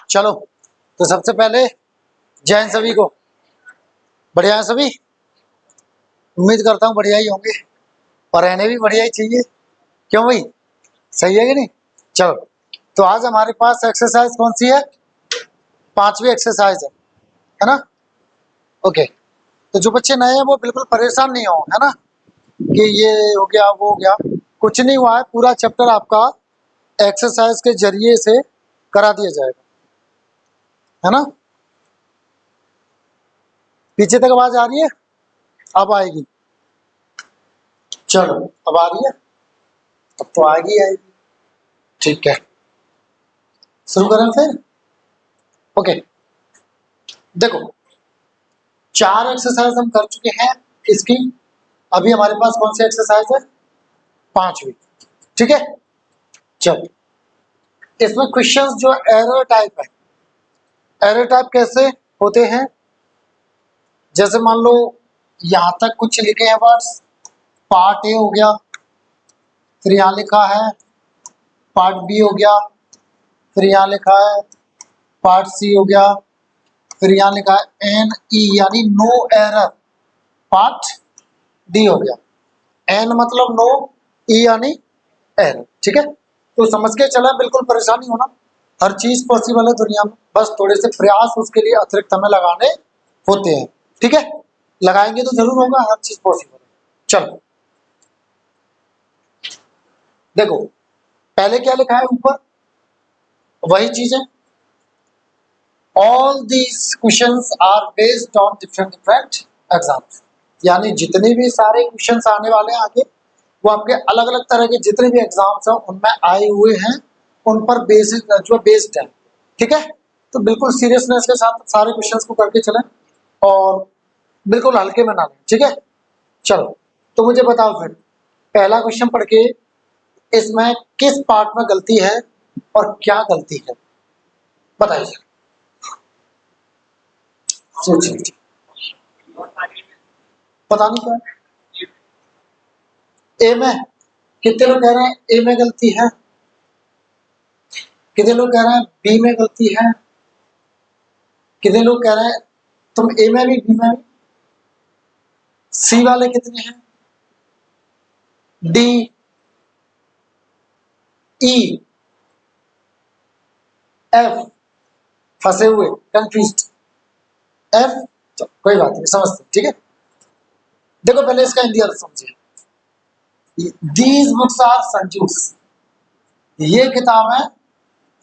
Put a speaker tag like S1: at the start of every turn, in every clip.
S1: चलो, तो सबसे पहले जय हिंद सभी को। बढ़िया है सभी? उम्मीद करता हूँ बढ़िया ही होंगे और रहने भी बढ़िया ही चाहिए। क्यों भाई, सही है कि नहीं? चलो, तो आज हमारे पास एक्सरसाइज कौन सी है? 5वीं एक्सरसाइज है ना? ओके, तो जो बच्चे नए हैं वो बिल्कुल परेशान नहीं हो, है ना, कि ये हो गया वो हो गया। कुछ नहीं हुआ है, पूरा चैप्टर आपका एक्सरसाइज के जरिए से करा दिया जाएगा, है ना? पीछे तक आवाज आ रही है? अब आएगी। चलो, अब आ रही है? अब तो आएगी आएगी। ठीक है, शुरू करें फिर। ओके, देखो 4 एक्सरसाइज हम कर चुके हैं इसकी। अभी हमारे पास कौन सी एक्सरसाइज है? 5वीं। ठीक है, चलो इसमें क्वेश्चंस जो एरर टाइप है, एरर टाइप कैसे होते हैं? जैसे मान लो यहां तक कुछ लिखे हैं वर्ड्स, पार्ट ए हो गया, फिर यहाँ लिखा है पार्ट बी हो गया, फिर यहाँ लिखा है पार्ट सी हो गया, फिर यहाँ लिखा है एन ई यानी नो एरर, पार्ट डी हो गया। एन मतलब नो, ई यानी एरर। ठीक है, तो समझ के चला, बिल्कुल परेशान नहीं होना। हर चीज पॉसिबल है दुनिया में, बस थोड़े से प्रयास उसके लिए अतिरिक्त हमें लगाने होते हैं। ठीक है, लगाएंगे तो जरूर होगा, हर चीज पॉसिबल है। चलो देखो, पहले क्या लिखा है ऊपर, वही चीज है। All these questions are based on different different exams, यानी जितने भी सारे क्वेश्चंस आने वाले हैं आगे, वो आपके अलग अलग तरह के जितने भी एग्जाम्स हैं उनमें आए हुए हैं, उन पर बेसिक जो बेस्ड है। ठीक है, तो बिल्कुल सीरियसनेस के साथ सारे क्वेश्चंस को करके चलें और बिल्कुल हल्के में ना लें। ठीक है, चलो तो मुझे बताओ फिर, पहला क्वेश्चन पढ़ के इसमें किस पार्ट में गलती है और क्या गलती है, बताइए। सोचिए, पता नहीं क्या ए में, कितने लोग कह रहे हैं ए में गलती है, कितने लोग कह रहे हैं बी में गलती है, कितने लोग कह रहे हैं तुम ए में भी बी में भी, सी वाले कितने हैं, डी ई एफ, फंसे हुए कंफ्यूज एफ। तो कोई बात नहीं, समझते। ठीक है, देखो पहले इसका हिंदी अर्थ समझिए। दीज बुक्स आर संजूस, ये किताबें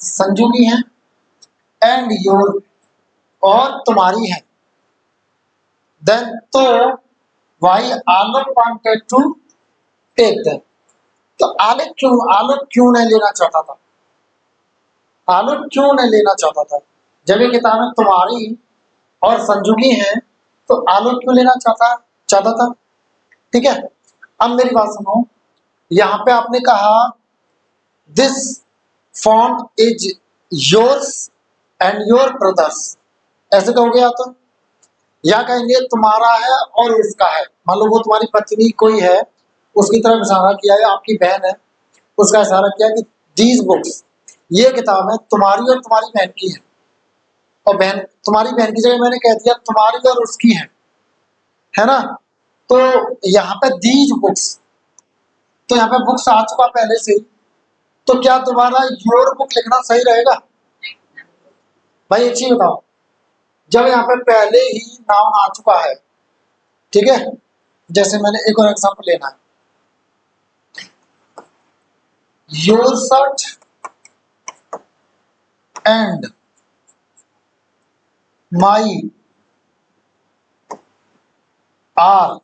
S1: संजू की हैं, एंड योर और तुम्हारी है। देन तो why Alok wanted to take them, तो आलोक क्यों नहीं लेना चाहता था? आलोक क्यों नहीं लेना चाहता था? जब ये किताबें तुम्हारी और संजू की हैं, तो आलोक क्यों लेना चाहता था? ठीक है, अब मेरी बात सुनो, यहां पे आपने कहा this font is yours and your brothers, ऐसे कहोगे या कहेंगे तुम्हारा है और उसका है। मान लो वो तुम्हारी पत्नी कोई है, उसकी तरफ इशारा किया है, आपकी बहन है, उसका इशारा किया कि दीज बुक्स, ये किताब है तुम्हारी और तुम्हारी बहन की है, और बहन तुम्हारी बहन की जगह मैंने कह दिया तुम्हारी और उसकी है ना? तो यहाँ पे दीज बुक्स, तो यहाँ पे बुक्स आ चुका पहले से ही, तो क्या दोबारा योर बुक लिखना सही रहेगा? भाई एक चीज बताओ, जब यहाँ पे पहले ही नाउन आ चुका है, ठीक है, जैसे मैंने एक और एग्जांपल लेना है, your shirt and my are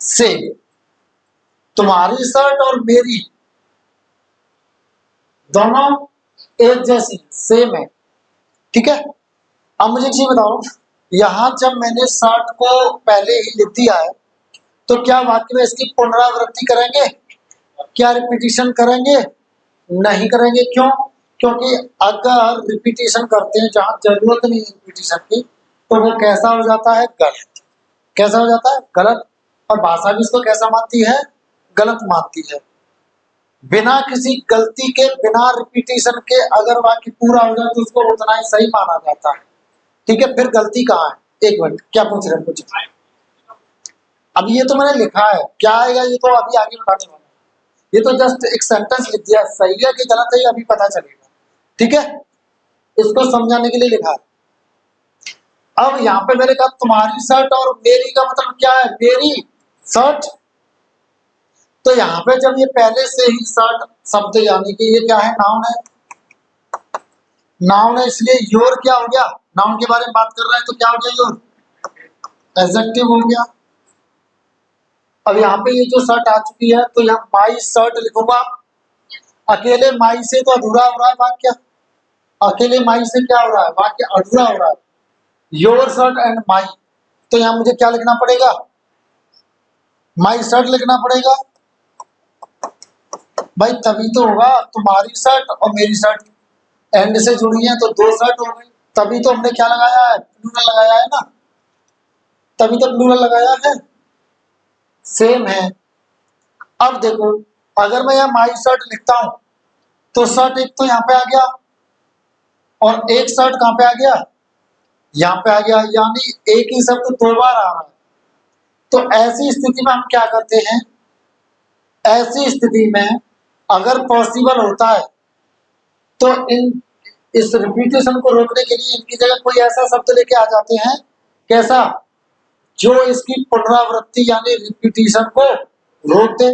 S1: same, तुम्हारी शर्ट और मेरी दोनों एक जैसी सेम है। ठीक है, अब मुझे एक चीज बताओ, यहां जब मैंने शर्ट को पहले ही लिख दिया है, तो क्या वाक्य में इसकी पुनरावृत्ति करेंगे? क्या रिपीटिशन करेंगे? नहीं करेंगे। क्यों? क्योंकि अगर रिपीटिशन करते हैं जहां जरूरत नहीं है रिपीटिशन की, तो वो कैसा हो जाता है? गलत। कैसा हो जाता है? गलत। और भाषा भी इसको कैसा मानती है? गलत मानती है। बिना किसी गलती के, बिना रिपीटेशन के अगर वाक्य पूरा हो जाए तो उसको उतना ही सही माना जाता है। ठीक है, फिर गलती कहाँ है? एक मिनट, क्या पूछ रहे हैं? कुछ अब ये तो मैंने लिखा है, क्या आएगा ये तो अभी आगे बताने वाला हूं। ये तो जस्ट एक सेंटेंस लिख दिया, सही है कि गलत है ये अभी पता चलेगा। ठीक है, इसको समझाने के लिए लिखा है। अब यहाँ पे मैंने कहा तुम्हारी शर्ट, और मेरी का मतलब क्या है? मेरी शर्ट। तो यहाँ पे जब ये पहले से ही शर्ट शब्द, यानी कि ये क्या है? नाउन है। नाउन है, इसलिए योर क्या हो गया? नाउन के बारे में बात कर रहा है तो क्या हो गया? योर एडजेक्टिव हो गया। अब यहाँ पे ये जो शर्ट आ चुकी है तो यहाँ माई शर्ट लिखूंगा। अकेले माई से तो अधूरा हो रहा है वाक्य। अकेले माई से क्या हो रहा है? वाक्य अधूरा हो रहा है। योर शर्ट एंड माई, तो यहाँ मुझे क्या लिखना पड़ेगा? माई शर्ट लिखना पड़ेगा भाई, तभी तो होगा। तुम्हारी शर्ट और मेरी शर्ट एंड से जुड़ी है तो दो शर्ट हो गई, तभी तो हमने क्या लगाया है? प्लूरल लगाया है ना, तभी तो प्लूरल लगाया है। सेम है। अब देखो, अगर मैं यहाँ माई शर्ट लिखता हूं तो शर्ट एक तो यहाँ पे आ गया, और एक शर्ट कहाँ पे आ गया? यहाँ पे आ गया, यानी एक ही शब्द दो बार आ रहा है। तो ऐसी स्थिति में हम क्या करते हैं? ऐसी स्थिति में अगर पॉसिबल होता है तो इस रिपीटेशन को रोकने के लिए इनकी जगह कोई ऐसा शब्द लेके आ जाते हैं, कैसा? जो इसकी पुनरावृत्ति यानी रिपीटेशन को रोक दे।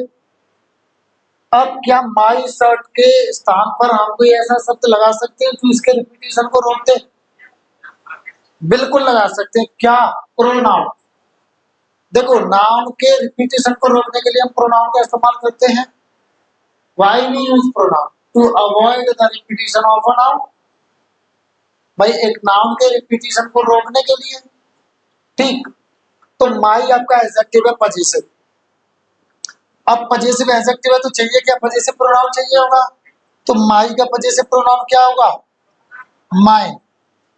S1: अब क्या माई शर्ट के स्थान पर हम कोई ऐसा शब्द लगा सकते हैं जो इसके रिपीटेशन को रोक दे? बिल्कुल लगा सकते हैं। क्या? प्रोनाउन। देखो, नाउन के रिपीटेशन को रोकने के लिए हम प्रोनाउन का इस्तेमाल करते हैं। Why we use pronoun? To avoid the repetition of a noun. भाई, एक नाउन के रिपीटेशन को रोकने के लिए। ठीक, तो माई आपका एडजेक्टिव है, पजेसिव। अब पजेसिव एडजेक्टिव है तो चाहिए क्या? पजेसिव प्रोनाउन चाहिए होगा। तो माई का पजेसिव प्रोनाउन क्या होगा? माइन।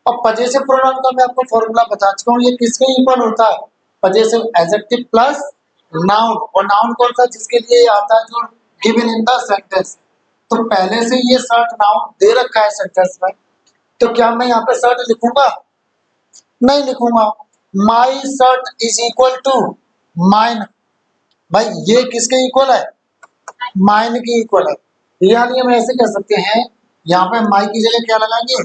S1: और पजेसिव प्रोनाउन का मैं आपको फॉर्मूला बता चुका हूँ, ये किसके इक्वल होता है? Possessive adjective plus noun. और नाउन कौन सा? जिसके लिए आता है जो गिवन इन द सेंटेंस। तो पहले से ये शर्ट नाउन दे रखा है सेंटेंस में, तो क्या मैं यहाँ पे शर्ट लिखूंगा? नहीं लिखूंगा। My shirt is equal to mine. भाई, ये किसके इक्वल है? माइन के इक्वल है। यानी हम ऐसे कह सकते हैं, यहाँ पे माई की जगह क्या लगाएंगे?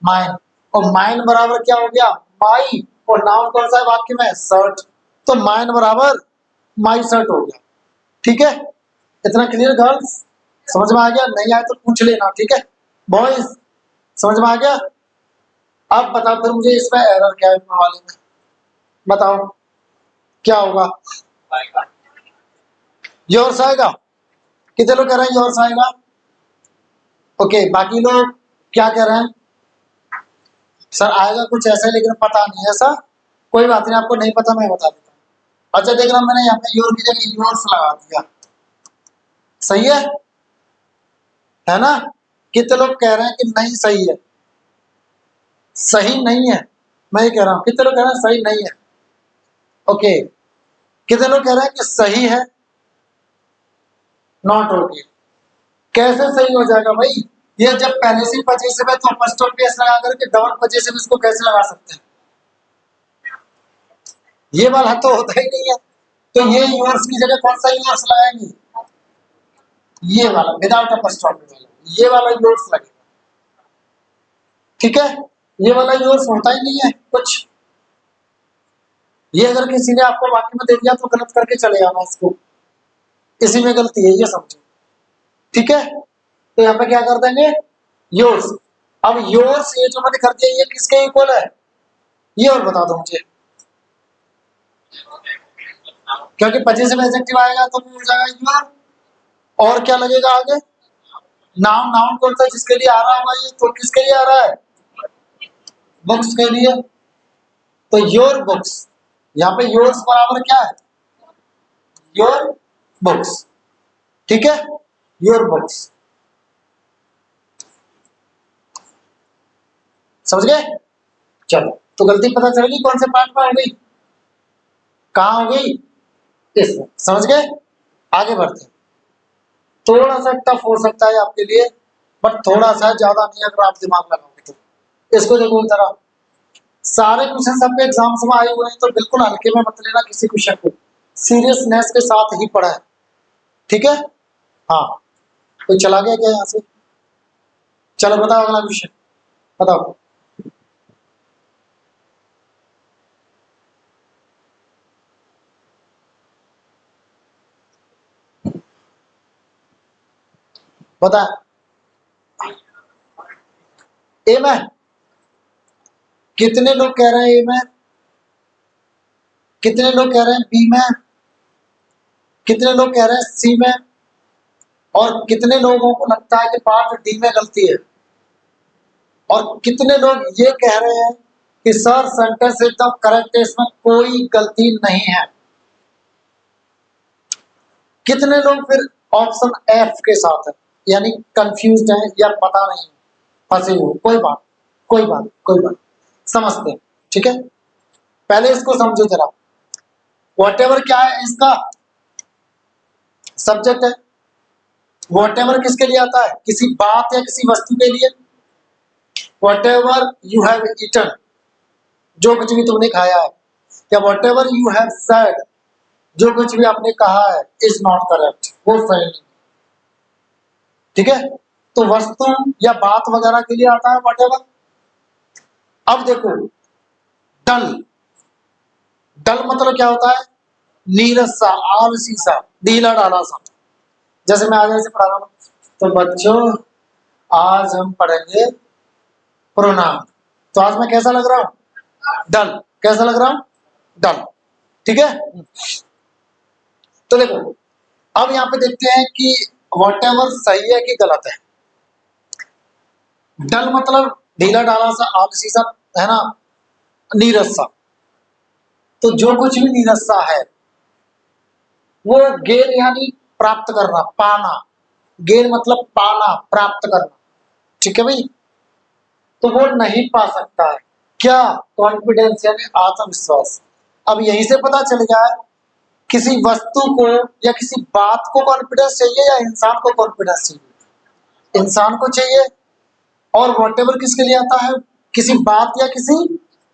S1: माइन। और माइन बराबर क्या हो गया? माई। और नाउन कौन सा है वाक्य में? शर्ट। तो माइन बराबर माई शर्ट हो गया। ठीक है, इतना क्लियर गर्ल्स? समझ में आ गया? नहीं आए तो पूछ लेना। ठीक है बॉयज, समझ में आ गया? अब बताओ फिर मुझे इसमें एरर क्या है ऊपर वाले में? बताओ क्या होगा? योर्स आएगा? कितने लोग कह रहे हैं योर्स आएगा? ओके, बाकी लोग क्या कह रहे हैं? सर आएगा कुछ ऐसा है, लेकिन पता नहीं ऐसा। कोई बात नहीं, आपको नहीं पता मैं बता देता हूँ। अच्छा देख रहा, मैंने यहाँ पे योर की जगह योर्स लगा दिया। सही है ना? कितने लोग कह रहे हैं कि नहीं सही है? सही नहीं है, मैं ये कह रहा हूँ। कितने लोग कह रहे हैं सही नहीं है? ओके, कितने लोग कह रहे हैं कि सही है? Not okay. कैसे सही हो जाएगा भाई? ये जब पहले से ही पजेसिव है तो फर्स्ट ऑफ पेस लगा करके डबल पजेसिव इसको कैसे लगा सकते हैं? ये वाला तो होता ही नहीं है। तो ये योर्स की जगह कौन सा योर्स लगाएंगे? ये वाला विदाउट अपॉस्ट्रोफी वाला, ये वाला योर्स लगेगा। ठीक है, ये वाला योर्स होता ही नहीं है कुछ। ये अगर किसी ने आपको वाक्य में दे दिया तो गलत करके चले जाना इसको, इसी में गलती है, ये समझो। ठीक है, तो यहाँ पे क्या कर देंगे? योर्स। अब योर्स ये जो मैंने कर दिया ये किसके इक्वल है? ये और बता दो मुझे, क्योंकि पजेसिव एडजेक्टिव आएगा तो हो जाएगा योर। और क्या लगेगा आगे? नाउन। नाउन कौन सा जिसके लिए आ रहा होगा? ये तो किसके लिए आ रहा है? बुक्स के लिए। तो योर बुक्स, यहाँ पे योर्स बराबर क्या है? Your books. ठीक है, योर बुक्स। समझ गए? चलो, तो गलती पता चल गई कौन से पार्ट में हो गई, कहाँ हो गई? इसमें। समझ गए? आगे बढ़ते हैं। थोड़ा सा टफ हो सकता है आपके लिए, बट थोड़ा सा ज्यादा नहीं अगर आप दिमाग लगाओगे तो। इसको देखो जरा, सारे क्वेश्चन आपके एग्जाम्स में आए हुए हैं, तो बिल्कुल हल्के में मत लेना किसी क्वेश्चन को, सीरियसनेस के साथ ही पढ़ा है, ठीक है। हाँ, कोई चला गया क्या यहाँ से? चलो बताओ अगला क्वेश्चन, बताओ। बता, ए में कितने लोग कह रहे हैं ए में, कितने लोग कह रहे हैं बी में, कितने लोग कह रहे हैं सी में, और कितने लोगों को लगता है कि पार्ट डी में गलती है, और कितने लोग ये कह रहे हैं कि सर सेंटेंस एकदम करेक्ट है, इसमें कोई गलती नहीं है। कितने लोग फिर ऑप्शन एफ के साथ है, यानी कंफ्यूज है या पता नहीं, फंसे हुए? कोई बात, कोई बात, कोई बात, समझते हैं, ठीक है। पहले इसको समझो जरा, वॉटेवर क्या है, इसका सब्जेक्ट है। वॉटेवर किसके लिए आता है? किसी बात या किसी वस्तु के लिए। वॉटेवर यू हैव ईटन, जो कुछ भी तुमने खाया है, या वॉटेवर यू हैव सेड, जो कुछ भी आपने कहा है, इज नॉट करेक्ट, वो सही नहीं, ठीक है। तो वस्तु या बात वगैरह के लिए आता है वॉटेवर। अब देखो, डल, डल मतलब क्या होता है? नीरस सा, आलसी सा, ढीला ढाला सा। जैसे मैं आज ऐसे पढ़ा रहा हूँ, तो बच्चों आज हम पढ़ेंगे प्रोनाउन, तो आज मैं कैसा लग रहा हूँ? डल। कैसा लग रहा हूँ? डल, ठीक है। तो देखो, अब यहाँ पे देखते हैं कि वॉटेवर सही है कि गलत है। डल मतलब ढीला ढाला सा, आलसी सा, है ना, नीरस सा। तो जो कुछ भी नीरस सा है, वो गेन यानी प्राप्त करना, पाना। गेन मतलब पाना, प्राप्त करना, ठीक है भाई। तो वो नहीं पा सकता है क्या? कॉन्फिडेंस यानी आत्मविश्वास। अब यहीं से पता चल गया है, किसी वस्तु को या किसी बात को कॉन्फिडेंस चाहिए या इंसान को कॉन्फिडेंस चाहिए? इंसान को चाहिए। और वॉटेवर किसके लिए आता है? किसी बात या किसी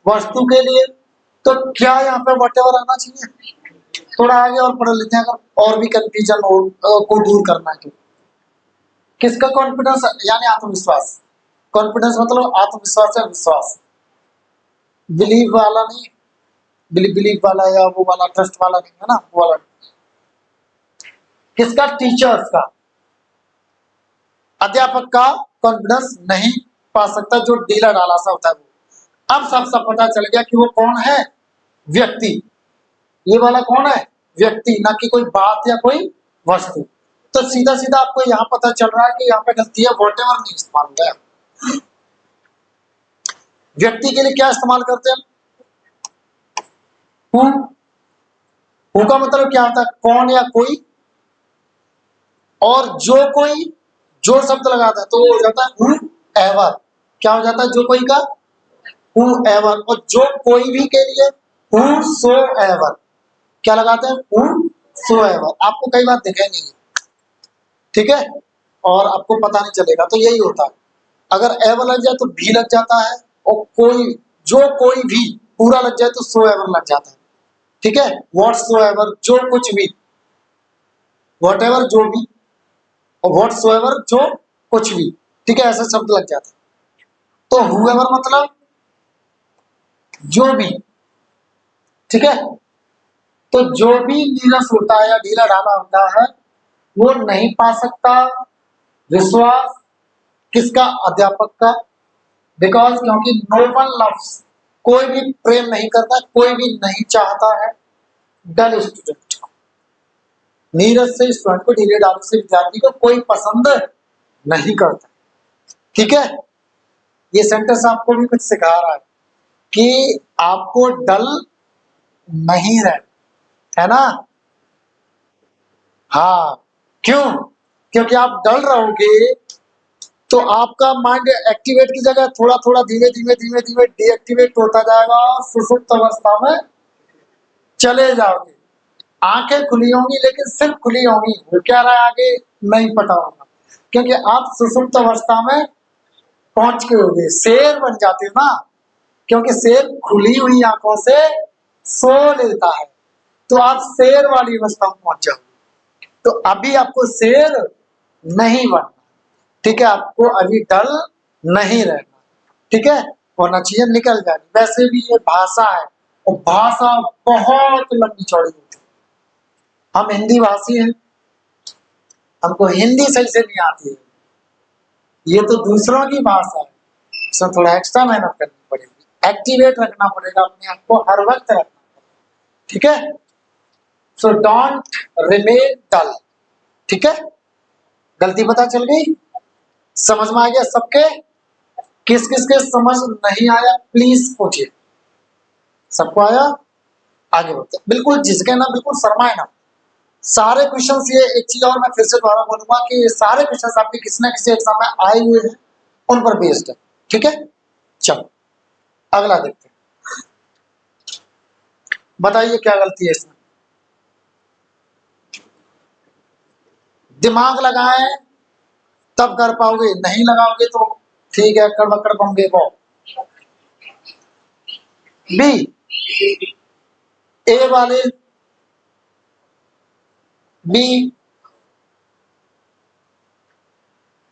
S1: वस्तु के लिए। तो क्या यहाँ पे वॉटेवर आना चाहिए? थोड़ा आगे और पढ़ लेते हैं, अगर और भी कंफ्यूजन को दूर करना है तो। किसका कॉन्फिडेंस यानी आत्मविश्वास। कॉन्फिडेंस मतलब आत्मविश्वास या विश्वास, बिलीव वाला नहीं, बिलीव वाला या वो वाला ट्रस्ट वाला नहीं, है ना, वो वाला। किसका? टीचर्स का, अध्यापक का कॉन्फिडेंस नहीं पा सकता, जो ढीला ढाला सा होता है वो। अब सब पता चल गया कि वो कौन है? व्यक्ति। ये वाला कौन है? व्यक्ति, ना कि कोई बात या कोई वस्तु। तो सीधा सीधा आपको यहाँ पता चल रहा है कि यहाँ पे गलती है, वॉटेवर नहीं इस्तेमाल होता है। व्यक्ति के लिए क्या इस्तेमाल करते हैं? हु। हु का मतलब क्या होता है? कौन या कोई। और जो कोई, जो शब्द लगाता है तो वो हो जाता है हु एवर। क्या हो जाता है जो कोई का? Who ever. और जो कोई भी के लिए हु सो एवर। क्या लगाते हैं? Who so ever. आपको कई बार दिखेंगे, ठीक है, और आपको पता नहीं चलेगा। तो यही होता है, अगर एवर लग जाए तो भी लग जाता है, और कोई, जो कोई भी पूरा लग जाए तो सो एवर लग जाता है, ठीक है। व्हाट सो एवर, जो कुछ भी, वॉट एवर जो भी, और व्हाट सो एवर जो कुछ भी, ठीक है, ऐसे शब्द लग जाते हैं। तो हुएवर मतलब जो भी, ठीक है। तो जो भी नीरस होता है या ढीला ढाला होता है, वो नहीं पा सकता विश्वास। किसका? अध्यापक का। बिकॉज क्योंकि नो वन लव्स, कोई भी प्रेम नहीं करता, कोई भी नहीं चाहता है डल स्टूडेंट को। नीरज से स्टूडेंट को, ढीले ढाले से विद्यार्थी को कोई पसंद नहीं करता, ठीक है। ये सेंटेंस आपको भी कुछ सिखा रहा है कि आपको डल नहीं रहना, है ना। हाँ, क्यों? क्योंकि आप डल रहोगे तो आपका माइंड एक्टिवेट की जगह थोड़ा थोड़ा धीमे धीमे धीमे धीमे डीएक्टिवेट होता जाएगा, और सुसुप्त अवस्था में चले जाओगे। आंखें खुली होंगी लेकिन सिर्फ खुली होंगी, वो क्या रहा है आगे नहीं पता होगा, क्योंकि आप सुषुप्त अवस्था में पहुंच के होगे, शेर बन जाते हो ना, क्योंकि शेर खुली हुई आंखों से सो लेता है, तो आप शेर वाली अवस्था में पहुंच जाओगे। तो अभी आपको शेर नहीं बनना, ठीक है, आपको अभी डल नहीं रहना, ठीक है, होना चाहिए निकल जाएगी। वैसे भी ये भाषा है और भाषा बहुत लंबी चौड़ी होती है, हम हिंदी भाषी हैं, हमको हिंदी सही से नहीं आती है, ये तो दूसरों की भाषा है, इसमें थोड़ा एक्स्ट्रा मेहनत करनी पड़ेगी, एक्टिवेट रखना पड़ेगा अपने आप को, हर वक्त रखना पड़ेगा, ठीक है। सो डोंट रिमेन डल, ठीक है, गलती पता चल गई, समझ में आ गया सबके, किस किस के समझ नहीं आया प्लीज पूछिए, सबको आया, आगे बढ़ते बिल्कुल जिसके ना बिल्कुल शर्माए ना, सारे क्वेश्चंस, ये एक चीज और मैं फिर से दोबारा बोलूंगा कि ये सारे क्वेश्चंस आपके किसी ना किसी एग्जाम में आए हुए हैं, उन पर बेस्ड है, ठीक है। चलो अगला देखते हैं, बताइए क्या गलती है इसमें, दिमाग लगाएं तब कर पाओगे, नहीं लगाओगे तो ठीक है कड़बकड़ बम्बे को। बी, ए वाले, बी,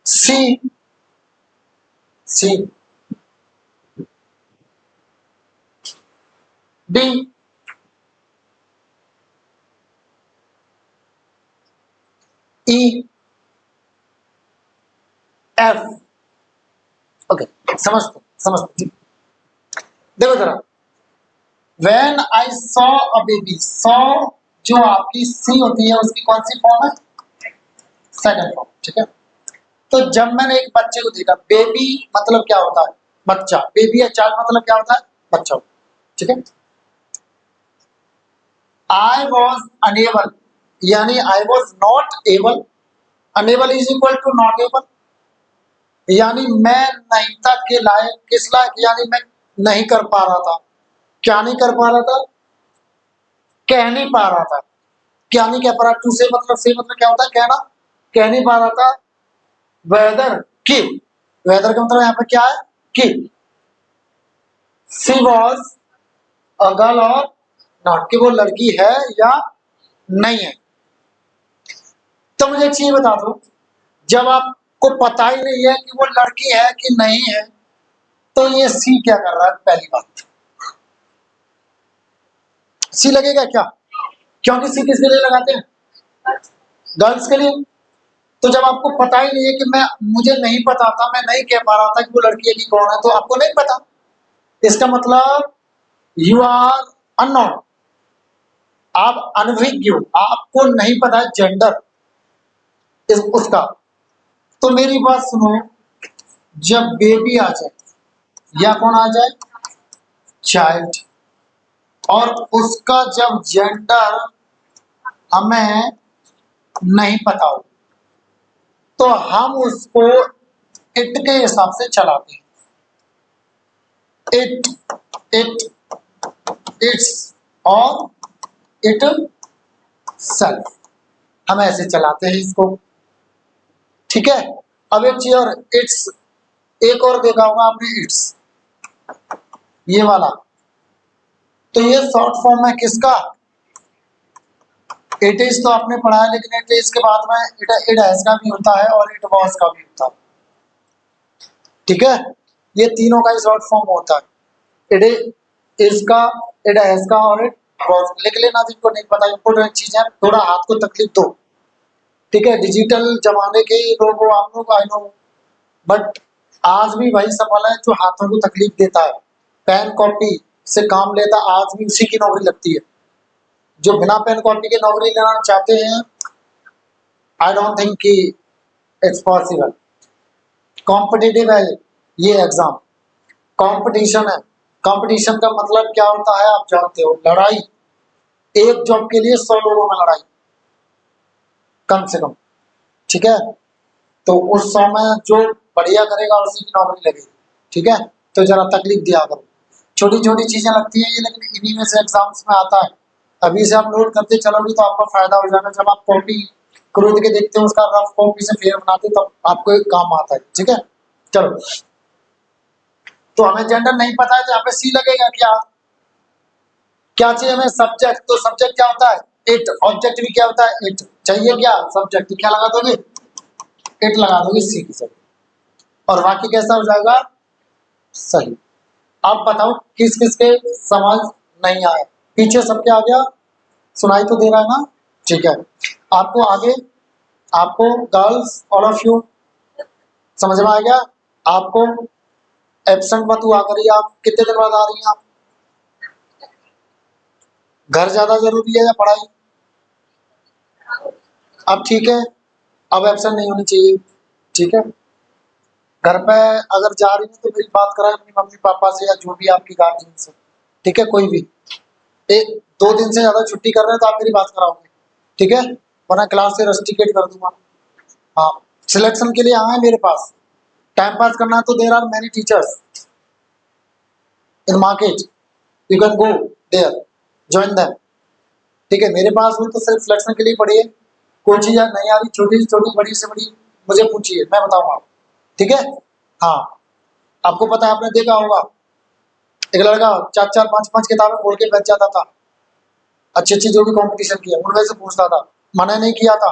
S1: सी, सी, डी, ई, एफ। ओके, समझते देखो जरा, when I saw a baby, saw जो आपकी सी होती है उसकी कौन सी फॉर्म है, सेकंड फॉर्म, ठीक है। तो जब मैंने एक बच्चे को देखा, बेबी मतलब क्या होता है, बच्चा, बेबी या चाइल्ड मतलब क्या होता है, बच्चा, ठीक है। आई वॉज अनेबल, यानी I was not able, unable is equal to not able, यानी मैं नहीं था के लायक, किस लायक, यानी मैं नहीं कर पा रहा था, क्या नहीं कर पा रहा था, कह नहीं पा रहा था, क्या नहीं कह पा रहा, टू से मतलब, से मतलब क्या होता है, कहना, कह नहीं पा रहा था, वेदर की, वेदर का मतलब यहाँ पे क्या है कि, सी वॉज अ गर्ल और नॉट, कि वो लड़की है या नहीं है। तो मुझे एक चीज बता दो, जब आपको पता ही नहीं है कि वो लड़की है कि नहीं है, तो ये सी क्या कर रहा है, पहली बात सी लगेगा क्या, क्योंकि सी किसके लिए लगाते हैं, गर्ल्स के लिए। तो जब आपको पता ही नहीं है कि मैं, मुझे नहीं पता था, मैं नहीं कह पा रहा था कि वो लड़की है कि कौन है, तो आपको नहीं पता, इसका मतलब यू आर अननोन, आप अनभिज्ञ हो, आपको नहीं पता जेंडर उसका। तो मेरी बात सुनो, जब बेबी आ जाए या कौन आ जाए, चाइल्ड, और उसका जब जेंडर हमें नहीं पता हो, तो हम उसको इट के हिसाब से चलाते हैं, इट, इट, इट्स और इट सेल्फ, हम ऐसे चलाते हैं इसको, ठीक है। अब एक चीज और, इट्स, एक और देखा होगा आपने, इट्स ये वाला, तो ये शॉर्ट फॉर्म है किसका, इट इज तो आपने पढ़ा है, लेकिन इट इज के बाद में इट हैज का भी होता है और इट वॉज का भी होता है, ठीक है, ये तीनों का ही शॉर्ट फॉर्म होता है, इट इज का, इट हैज का और इट वॉज। लिख लेना जिनको नहीं पता, इंपोर्टेंट चीज है, थोड़ा हाथ को तकलीफ दो, ठीक है, डिजिटल जमाने के लोग हो आप लोग, आई नो, बट आज भी वही सवाल है जो हाथों को तकलीफ देता है, पेन कॉपी से काम लेता, आज भी उसी की नौकरी लगती है, जो बिना पेन कॉपी के नौकरी लेना चाहते हैं, आई डोंट थिंक कि इट्स पॉसिबल। कॉम्पिटिटिव है ये एग्जाम, कंपटीशन है, कंपटीशन का मतलब क्या होता है आप जानते हो, लड़ाई, एक जॉब के लिए 100 लोगों में लड़ाई कम से कम, ठीक है। तो उस 100 में जो बढ़िया करेगा उसी की नौकरी लगेगी, ठीक है। तो जरा तकलीफ दिया करो, छोटी छोटी चीजें लगती हैं ये, लेकिन इन्हीं में से एग्जाम्स में आता है, अभी से आप नोट करते चलोगे तो आपका फायदा हो जाएगा। जब आप कॉपी खरीद के देखते हो उसका रफ कॉपी से फेयर बनाते हो तब आपको एक काम आता है। ठीक है, चलो। तो हमें जेंडर नहीं पता है तो यहाँ पे सी लगेगा। क्या क्या चाहिए हमें? सब्जेक्ट। तो सब्जेक्ट क्या होता है? इट। ऑब्जेक्ट भी क्या होता है? इट। चाहिए क्या? सब्जेक्ट। क्या लगा दोगे? इट लगा दोगे सी की जगह। और बाकी कैसा हो जाएगा? सही। आप बताओ किस किस के समझ नहीं आया? पीछे सब क्या आ गया? सुनाई तो दे रहा है ना? ठीक है। आपको आगे, आपको गर्ल्स ऑल ऑफ यू समझ में आ गया? आपको एब्सेंट मत हुआ करिए। आप कितने दिन बाद आ रही हैं? आप घर ज्यादा जरूरी है या पढ़ाई? अब ठीक है, अब एब्सेंट नहीं होनी चाहिए। ठीक है, घर पे अगर जा रही है तो मेरी बात कराए अपनी मम्मी पापा से या जो भी आपकी गार्जियन से। ठीक है, कोई भी एक 2 दिन से ज्यादा छुट्टी कर रहे हैं तो आप मेरी बात कराओगे। ठीक है, वरना क्लास से रस्टिकेट कर दूंगा। हाँ, सिलेक्शन के लिए आए हैं मेरे पास। टाइम पास करना है तो there are many teachers in market, you can go there, join them. ठीक है, मेरे पास हो तो सिर्फ सिलेक्शन के लिए पढ़िए। कोई चीज नहीं आ रही, छोटी से छोटी, बड़ी से बड़ी, मुझे पूछिए, मैं बताऊंगा। ठीक है, हाँ। आपको पता है, आपने देखा होगा एक लड़का 4-4 5-5 किताबें खोल के बैठ जाता था। अच्छी अच्छी जो भी कंपटीशन किया उनमें से पूछता था, मना नहीं किया था,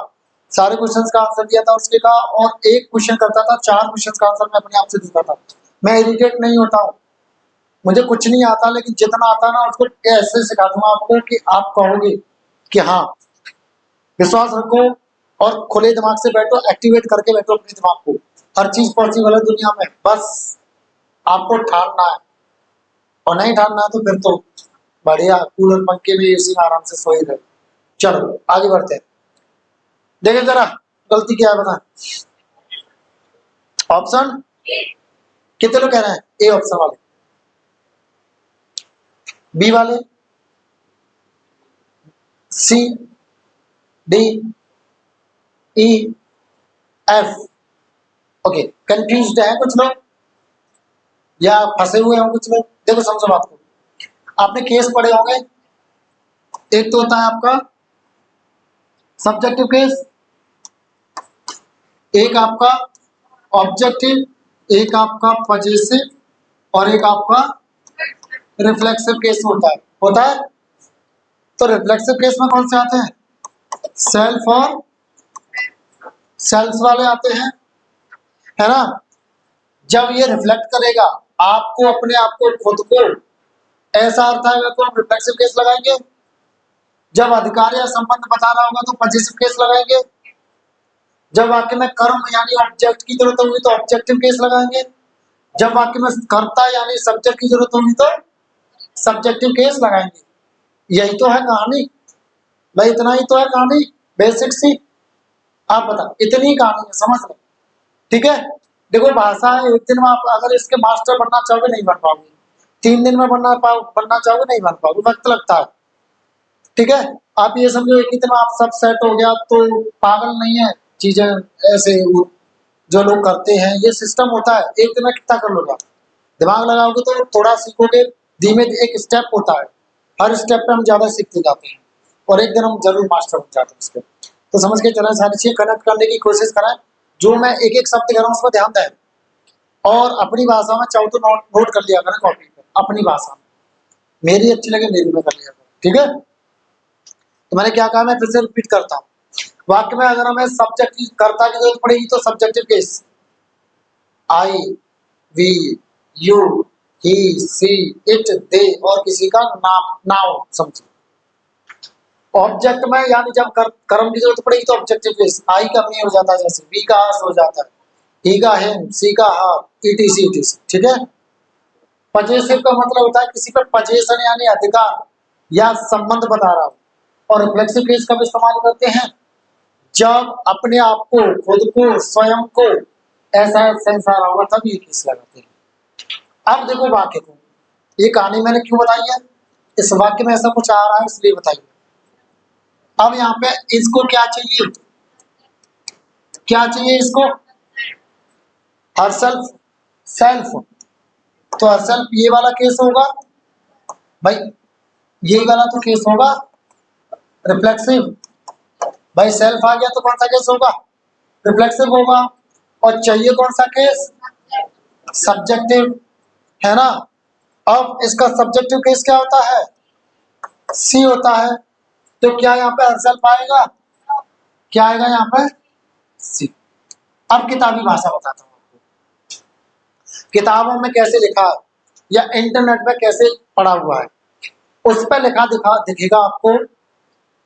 S1: सारे क्वेश्चंस का आंसर दिया था उसके का। और एक क्वेश्चन करता था, 4 क्वेश्चंस का आंसर मैं अपने आप से देता था। मैं इरिटेट नहीं होता हूँ, मुझे कुछ नहीं आता, लेकिन जितना आता ना उसको ऐसे सिखा दूंगा आपको कि आप कहोगे कि हाँ, विश्वास रखो और खुले दिमाग से बैठो, एक्टिवेट करके बैठो अपने दिमाग को। हर चीज पॉसिबल है दुनिया में, बस आपको ठानना है। और नहीं ठानना है तो फिर तो बढ़िया कूलर पंखे में एसी में आराम से सोए रहे। चलो आगे बढ़ते हैं। देखें जरा गलती क्या है, बता। ऑप्शन कितने लोग कह रहे हैं? ए ऑप्शन वाले, बी वाले, सी, डी, ई, एफ। ओके, कंफ्यूज्ड है कुछ लोग या फंसे हुए हो कुछ लोग? देखो समझो बात को, आपने केस पढ़े होंगे। एक तो होता है आपका सब्जेक्टिव केस, एक आपका ऑब्जेक्टिव, एक आपका पजेसिव और एक आपका रिफ्लेक्सिव केस होता है। तो रिफ्लेक्सिव केस में कौन से आते हैं? सेल्फ और सेल्स वाले आते हैं, है ना। जब ये रिफ्लेक्ट करेगा आपको, अपने आप को, खुद को, ऐसा अर्थ आएगा तो हम रिफ्लेक्सिव केस लगाएंगे। जब अधिकार या संबंध बता रहा होगा तो पजेसिव केस लगाएंगे। जब वाक्य में कर्म यानी ऑब्जेक्ट की जरूरत होगी तो ऑब्जेक्टिव केस लगाएंगे। जब वाक्य में कर्ता यानी सब्जेक्ट की जरूरत होगी तो सब्जेक्टिव केस लगाएंगे। यही तो है कहानी भाई, इतना ही तो है कहानी, बेसिक सी। आप बता, इतनी कहानी है, समझ लो। ठीक है, देखो भाषा है, एक दिन में आप अगर इसके मास्टर बनना चाहोगे नहीं बन पाओगे, 3 दिन में बनना चाहोगे नहीं बन पाओगे, वक्त लगता है। ठीक है, आप ये समझो एक ही दिन में आप सब सेट हो गया तो पागल नहीं है चीजें। ऐसे जो लोग करते हैं ये सिस्टम होता है, एक दिन में कितना कर लोगे आप? दिमाग लगाओगे तो थोड़ा सीखोगे, धीमे, एक स्टेप होता है, हर स्टेप पे हम ज्यादा सीखते जाते हैं और एक दिन हम जरूर मास्टर बन जाते हैं उसके। तो समझ के चलें, सारी चीजें कनेक्ट करने की कोशिश करें। जो मैं एक एक शब्द कह रहा हूँ उस पर ध्यान दें और अपनी भाषा में चाहो तो नोट कर लिया करें कॉपी पे, अपनी भाषा में। मेरी अच्छी लगे मेरी में कर लिया करें। ठीक है, तो मैंने क्या कहा, मैं फिर से रिपीट करता हूँ। वाक्य में अगर हमें सब्जेक्ट की कर्ता की जरूरत पड़ेगी तो subjective case, I, we, you, he, she, it, they और किसी का नाम, नाउन समझो। ऑब्जेक्ट में यानी जब कर्म की जरूरत पड़ेगी तो ऑब्जेक्टिव केस, आई का मी हो जाता है, जैसे वी का हर्ष हो जाता है, ही का हिम, सी का हर, ईटीसी ईटीसी। ठीक है, पजेसिव का मतलब होता है किसी पर पजेशन यानी अधिकार या संबंध बता रहा हूं। और रिफ्लेक्सिव केस कब इस्तेमाल करते हैं? जब अपने आप को, खुद को, स्वयं को ऐसा सेंस आ रहा होगा तब ये केस लगाते हैं। अब देखो वाक्य को, ये कहानी मैंने क्यों बताई है, इस वाक्य में ऐसा कुछ आ रहा है इसलिए बताइए। अब यहाँ पे इसको क्या चाहिए, क्या चाहिए इसको? Her self, self. तो हर सेल्फ ये वाला केस होगा भाई, ये वाला तो केस होगा। रिफ्लेक्सिव, भाई सेल्फ आ गया तो कौन सा केस होगा, रिफ्लेक्सिव होगा। और चाहिए कौन सा केस, सब्जेक्टिव, है ना। अब इसका सब्जेक्टिव केस क्या होता है, सी होता है। तो क्या यहाँ पे सेल्फ आएगा, क्या आएगा यहाँ पे, सी। अब किताबी भाषा बताता हूँ आपको, किताबों में कैसे लिखा है या इंटरनेट पे कैसे पढ़ा हुआ है, उस पर दिखेगा आपको।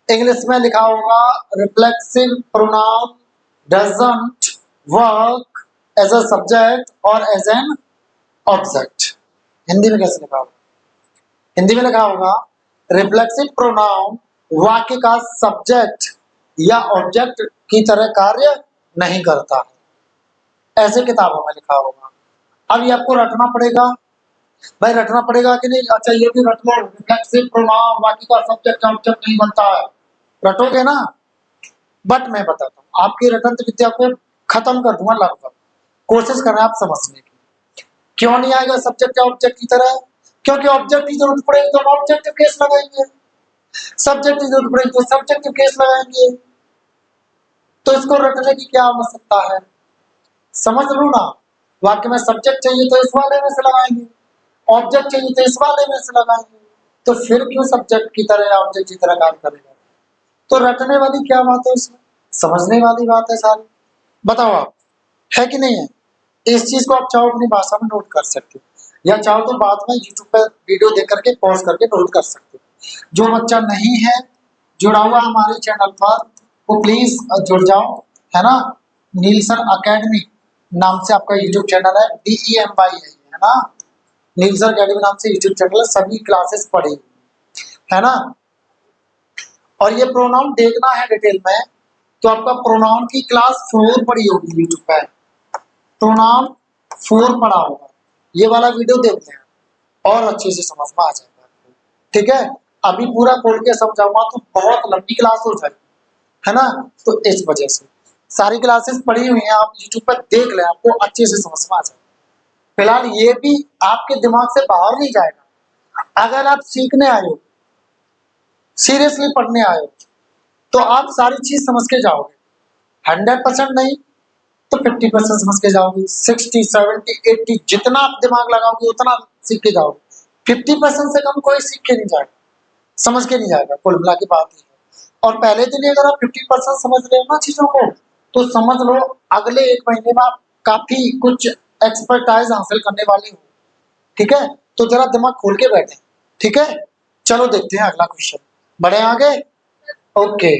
S1: इंग्लिश में लिखा होगा reflexive pronoun doesn't work as a subject और एज एन ऑब्जेक्ट। हिंदी में कैसे लिखा होगा, हिंदी में लिखा होगा रिफ्लेक्सिव प्रोनाउन वाक्य का सब्जेक्ट या ऑब्जेक्ट की तरह कार्य नहीं करता है, ऐसे किताबों में लिखा होगा। अब ये आपको रटना पड़ेगा, भाई रटना पड़ेगा कि नहीं, अच्छा ये भी रट लो, रिफ्लेक्सिव प्रोनाउन वाक्य का सब्जेक्ट ऑब्जेक्ट नहीं बनता है, रटोगे ना। बट मैं बताता हूँ आपकी रटन विद्या को खत्म कर दूंगा लगभग, कोशिश कर रहे हैं आप समझने की। क्यों नहीं आएगा सब्जेक्ट या ऑब्जेक्ट की तरह, क्योंकि ऑब्जेक्ट की जरूरत पड़ेगी तो हम ऑब्जेक्टिव केस लगाएंगे, सब्जेक्ट की जरूरत पड़ेगी तो सब्जेक्टिव केस लगाएंगे। तो इसको रटने की क्या आवश्यकता है, समझ लो ना। वाक्य में सब्जेक्ट चाहिए तो इस वाले में से लगाएंगे, ऑब्जेक्ट चाहिए तो इस वाले में से लगाएंगे, तो फिर क्यों सब्जेक्ट की तरह या ऑब्जेक्ट की तरह काम करेगा। तो रटने वाली क्या बात है इसमें, समझने वाली बात है सारी। बताओ आप, है कि नहीं है। इस चीज को आप चाहो अपनी भाषा में नोट कर सकते हो, या चाहो तो बाद में यूट्यूब पर वीडियो देख करके पॉज करके नोट कर सकते हो। जो बच्चा नहीं है जुड़ा हुआ हमारे चैनल पर, वो प्लीज जुड़ जाओ, है ना। नीलसन अकेडमी नाम से आपका यूट्यूब चैनल है, DEMY है ना, नीलसन अकेडमी नाम से यूट्यूब चैनल है, सभी क्लासेस पढ़ी है ना। और ये प्रोनाउन देखना है डिटेल में तो आपका प्रोनाउन की क्लास 4 पढ़ी होगी यूट्यूब पर, प्रोनाउन 4 पढ़ा होगा, ये वाला वीडियो देख लें और अच्छे से समझ में आ जाएगा, ठीक है। अभी पूरा खोल के समझाऊंगा तो बहुत लंबी क्लास हो जाएगी, है ना। तो इस वजह से सारी क्लासेस पढ़ी हुई हैं, आप यूट्यूब पर देख लें, आपको अच्छे से समझ में आ जाएगा। फिलहाल ये भी आपके दिमाग से बाहर नहीं जाएगा। अगर आप सीखने आए हो, सीरियसली पढ़ने आए हो, तो आप सारी चीज समझ के जाओगे, 100% नहीं तो 50% समझ के जाओगे, 60, 70, 80 जितना आप दिमाग लगाओगे उतना सीख के जाओगे। 50% से कम कोई सीख के नहीं जाएगा, समझ के नहीं जाएगा, कुल मिला की बात है। और पहले दिन ही अगर आप 50% समझ रहे हो ना चीजों को, तो समझ लो अगले 1 महीने में आप काफी कुछ एक्सपर्टाइज हासिल करने वाले हो, ठीक है। तो जरा दिमाग खोल के बैठे, ठीक है। चलो देखते हैं अगला क्वेश्चन, बढ़े आगे। ओके,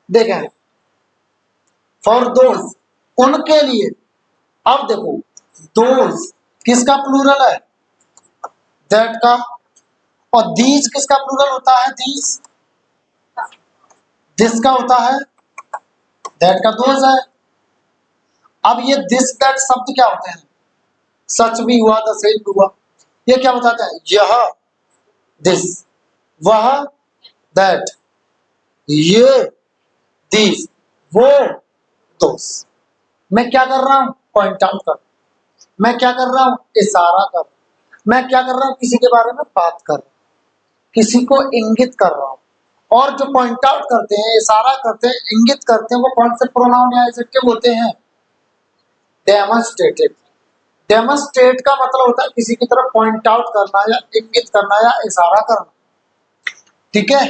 S1: देखें, फॉर दोज, उनके लिए। अब देखो दोज किसका प्लूरल है, दैट का। और दीज किसका प्लूरल होता है, दीज, दिस का होता है, दैट का दोज है। अब ये दिस दैट शब्द क्या होते हैं, सच भी हुआ द सेम भी हुआ, ये क्या बताते हैं, यह दिस, वह दैट, ये दिस, वो दोस। मैं क्या कर रहा हूं, पॉइंट आउट कर, मैं क्या कर रहा हूं, इशारा कर, मैं क्या कर रहा हूं, किसी के बारे में बात कर, किसी को इंगित कर रहा हूं। और जो पॉइंट आउट करते हैं, इशारा करते हैं, इंगित करते हैं, वो कौन से प्रोनाउन या एडजेक्टिव होते हैं, डेमोन्स्ट्रेटिव। डेमोन्स्ट्रेट का मतलब होता है किसी की तरफ पॉइंट आउट करना या इंगित करना या इशारा करना, ठीक है।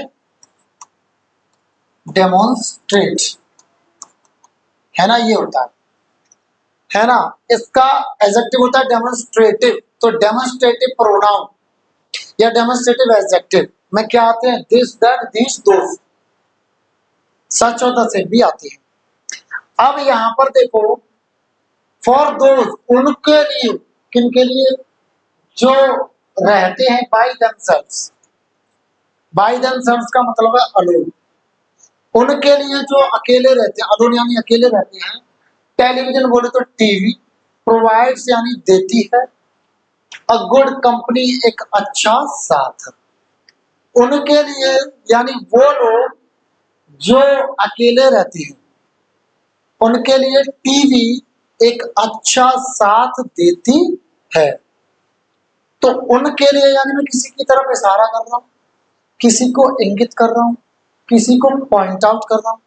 S1: डेमोन्स्ट्रेट, है ना, ये होता है ना। इसका एडजेक्टिव होता है डेमोन्स्ट्रेटिव। तो डेमोन्स्ट्रेटिव प्रोनाउन या डेमोन्स्ट्रेटिव एडजेक्टिव में क्या आते हैं, दिस दैट दिस दोस, सच और द सेम भी आते हैं। अब यहां पर देखो, फॉर दोज, उनके लिए, किनके लिए, जो रहते हैं बाय देमसेल्व्स। बाय देमसेल्व्स का मतलब है अलोन, उनके लिए जो अकेले रहते हैं, अलोन यानी अकेले रहते हैं। टेलीविजन बोले तो टीवी, प्रोवाइड्स यानी देती है, अ गुड कंपनी एक अच्छा साथ। उनके लिए यानी वो लोग जो अकेले रहते हैं, उनके लिए टीवी एक अच्छा साथ देती है। तो उनके लिए यानी मैं किसी की तरफ इशारा कर रहा हूं, किसी को इंगित कर रहा हूं, किसी को पॉइंट आउट कर रहा हूं।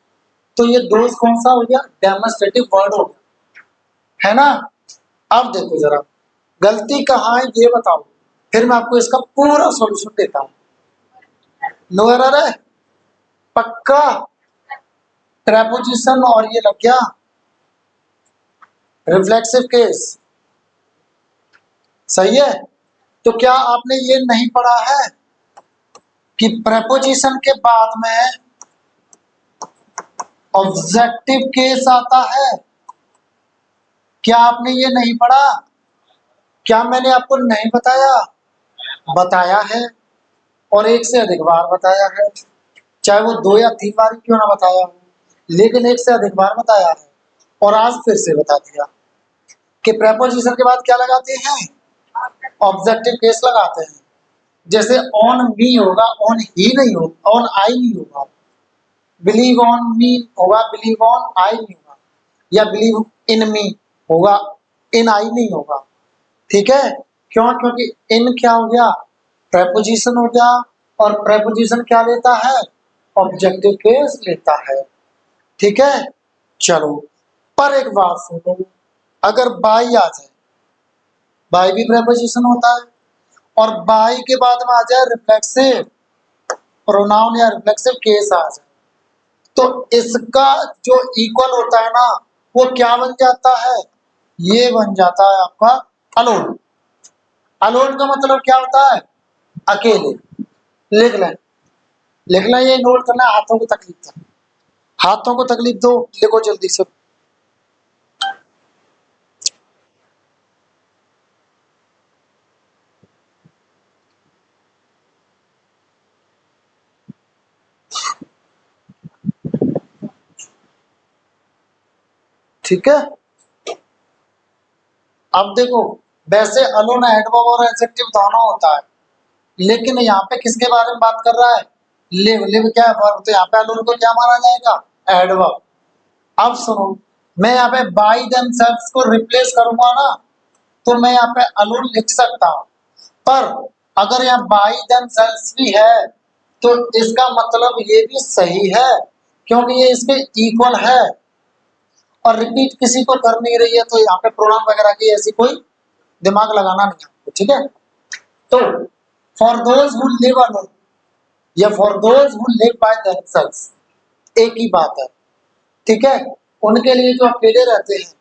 S1: तो ये दोष कौन सा हो गया? डेमोन्स्ट्रेटिव वर्ड हो गया, है ना। अब देखो जरा गलती कहाँ है ये बताओ, फिर मैं आपको इसका पूरा सॉल्यूशन देता हूं। नो एरर है पक्का? ट्रेपोजिशन और ये लग गया रिफ्लेक्सिव केस, सही है। तो क्या आपने ये नहीं पढ़ा है कि प्रेपोजिशन के बाद में ऑब्जेक्टिव केस आता है? क्या आपने ये नहीं पढ़ा? क्या मैंने आपको नहीं बताया? बताया है, और एक से अधिक बार बताया है, चाहे वो 2 या 3 बार क्यों ना बताया हो, लेकिन एक से अधिक बार बताया है। और आज फिर से बता दिया कि प्रेपोजिशन के बाद क्या लगाते हैं? ऑब्जेक्टिव केस लगाते हैं। जैसे ऑन मी होगा, ऑन ही नहीं होगा, ऑन आई नहीं होगा। बिलीव ऑन मी होगा, बिलीव ऑन आई नहीं होगा, या बिलीव इन मी होगा, इन आई नहीं होगा। ठीक है, क्यों? क्योंकि इन क्या हो गया? प्रेपोजिशन हो गया, और प्रेपोजिशन क्या लेता है? ऑब्जेक्टिव केस लेता है। ठीक है, चलो। पर एक बात सुनो, अगर बाई आ जाए, बाई भी प्रेपोजिशन होता है, और बाई के बाद में आ जाए रिफ्लेक्सिव प्रोनाउन या रिफ्लेक्सिव केस आ जाए, तो इसका जो इक्वल होता है ना, वो क्या बन जाता है? ये बन जाता है आपका अलोन। अलोन का मतलब क्या होता है? अकेले। लिख लें, लिख लें, ये नोट करना, हाथों को तकलीफ दो, हाथों को तकलीफ दो, लिखो जल्दी से। ठीक है, अब देखो, वैसे अलोन एडवर्ब और एडजेक्टिव दोनों होता है, लेकिन यहाँ पे किसके बारे में बात कर रहा है? लिव। लिव क्या है? वर्ब। तो यहाँ पे अलोन को क्या माना जाएगा? एडवर्ब। अब सुनो, मैं यहाँ पे बाई देमसेल्व्स को रिप्लेस करूंगा ना, तो मैं यहाँ पे अलोन लिख सकता हूँ। पर अगर यहाँ बाई देमसेल्व्स भी है, तो इसका मतलब ये भी सही है, क्योंकि ये इसके इक्वल है, और रिपीट किसी को कर नहीं रही है, तो यहाँ पे प्रोनाउन वगैरह की ऐसी कोई दिमाग लगाना नहीं है। ठीक है, तो for those who live alone या for those who live by themselves एक ही बात है। ठीक है, उनके लिए जो अकेले रहते हैं।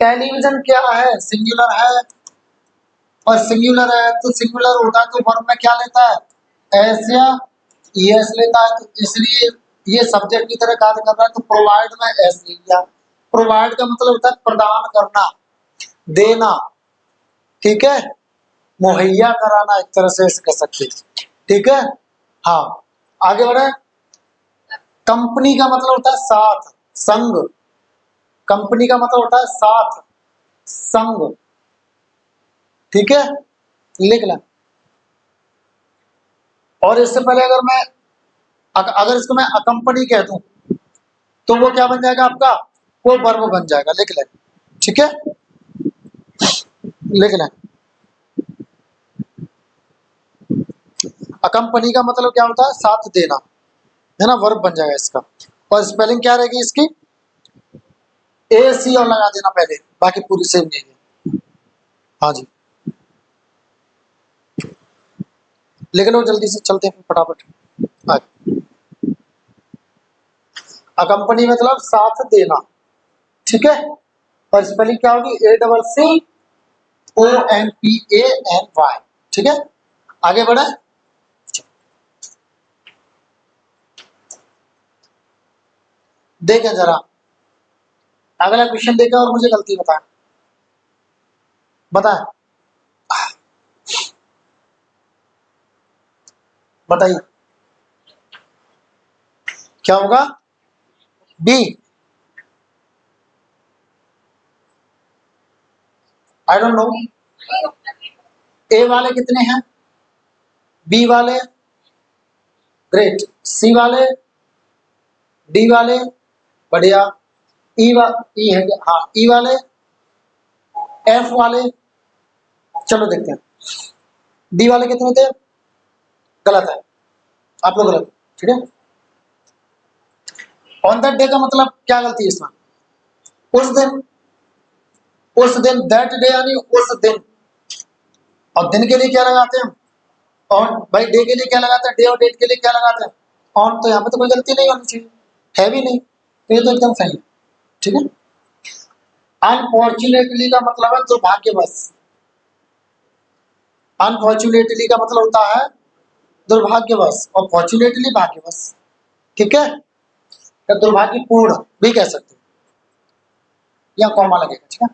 S1: टेलीविजन क्या है? सिंगुलर है, और सिंगुलर है तो सिंगुलर होता है तो वर्ब में क्या लेता है? एस या ईएस लेता है, तो इसलिए ये सब्जेक्ट की तरह कार्य कर रहा है, तो प्रोवाइड में एस ले लिया। प्रोवाइड का मतलब होता है प्रदान करना, देना। ठीक है, मुहैया कराना, एक तरह से कह सकते हैं। ठीक है, हाँ, आगे बढ़े। कंपनी का मतलब होता है साथ, संग। कंपनी का मतलब होता है साथ, संग। ठीक है, लिख लें। और इससे पहले अगर मैं अगर इसको मैं अकंपनी कह दूं, तो वो क्या बन जाएगा आपका? वो वर्ब बन जाएगा। लिख लें, ठीक है, लिख लें। अकंपनी का मतलब क्या होता है? साथ देना, है ना, वर्ब बन जाएगा इसका। और स्पेलिंग क्या रहेगी इसकी? ए सी और लगा देना पहले, बाकी पूरी सेम नहीं है। हाँ जी, लिख लो जल्दी से, चलते हैं फटाफट। अकंपनी मतलब साथ देना। ठीक है, और स्पेलिंग क्या होगी? ACCOMPANY। ठीक है, आगे बढ़े। देखें जरा, अगला क्वेश्चन देखें और मुझे गलती बताएं। बताएं, बताइए क्या होगा? B. I don't know. A वाले कितने हैं? बी वाले ग्रेट, सी वाले, डी वाले बढ़िया, ई है क्या? हाँ, ई वाले, एफ वाले। चलो देखते हैं। डी वाले कितने थे? गलत है, आप लोग गलत, ठीक है। ऑन दैट डे का मतलब क्या गलती है इसमें? उस दिन, उस दिन, दैट डे यानी उस दिन। और दिन के लिए क्या लगाते हैं? ऑन। भाई डे के लिए क्या लगाते हैं? डे और डेट के लिए क्या लगाते हैं? ऑन। तो यहाँ पे तो कोई गलती नहीं होनी चाहिए, है भी नहीं, तो ये तो एकदम सही है, ठीक है। अनफॉर्चुनेटली का मतलब है दुर्भाग्यवश। अनफॉर्चुनेटली का मतलब होता है दुर्भाग्यवश, और फॉर्चुनेटली भाग्यवश, ठीक है। या दुर्भाग्यपूर्ण भी कह सकते हो, या कॉमा लगेगा, ठीक है।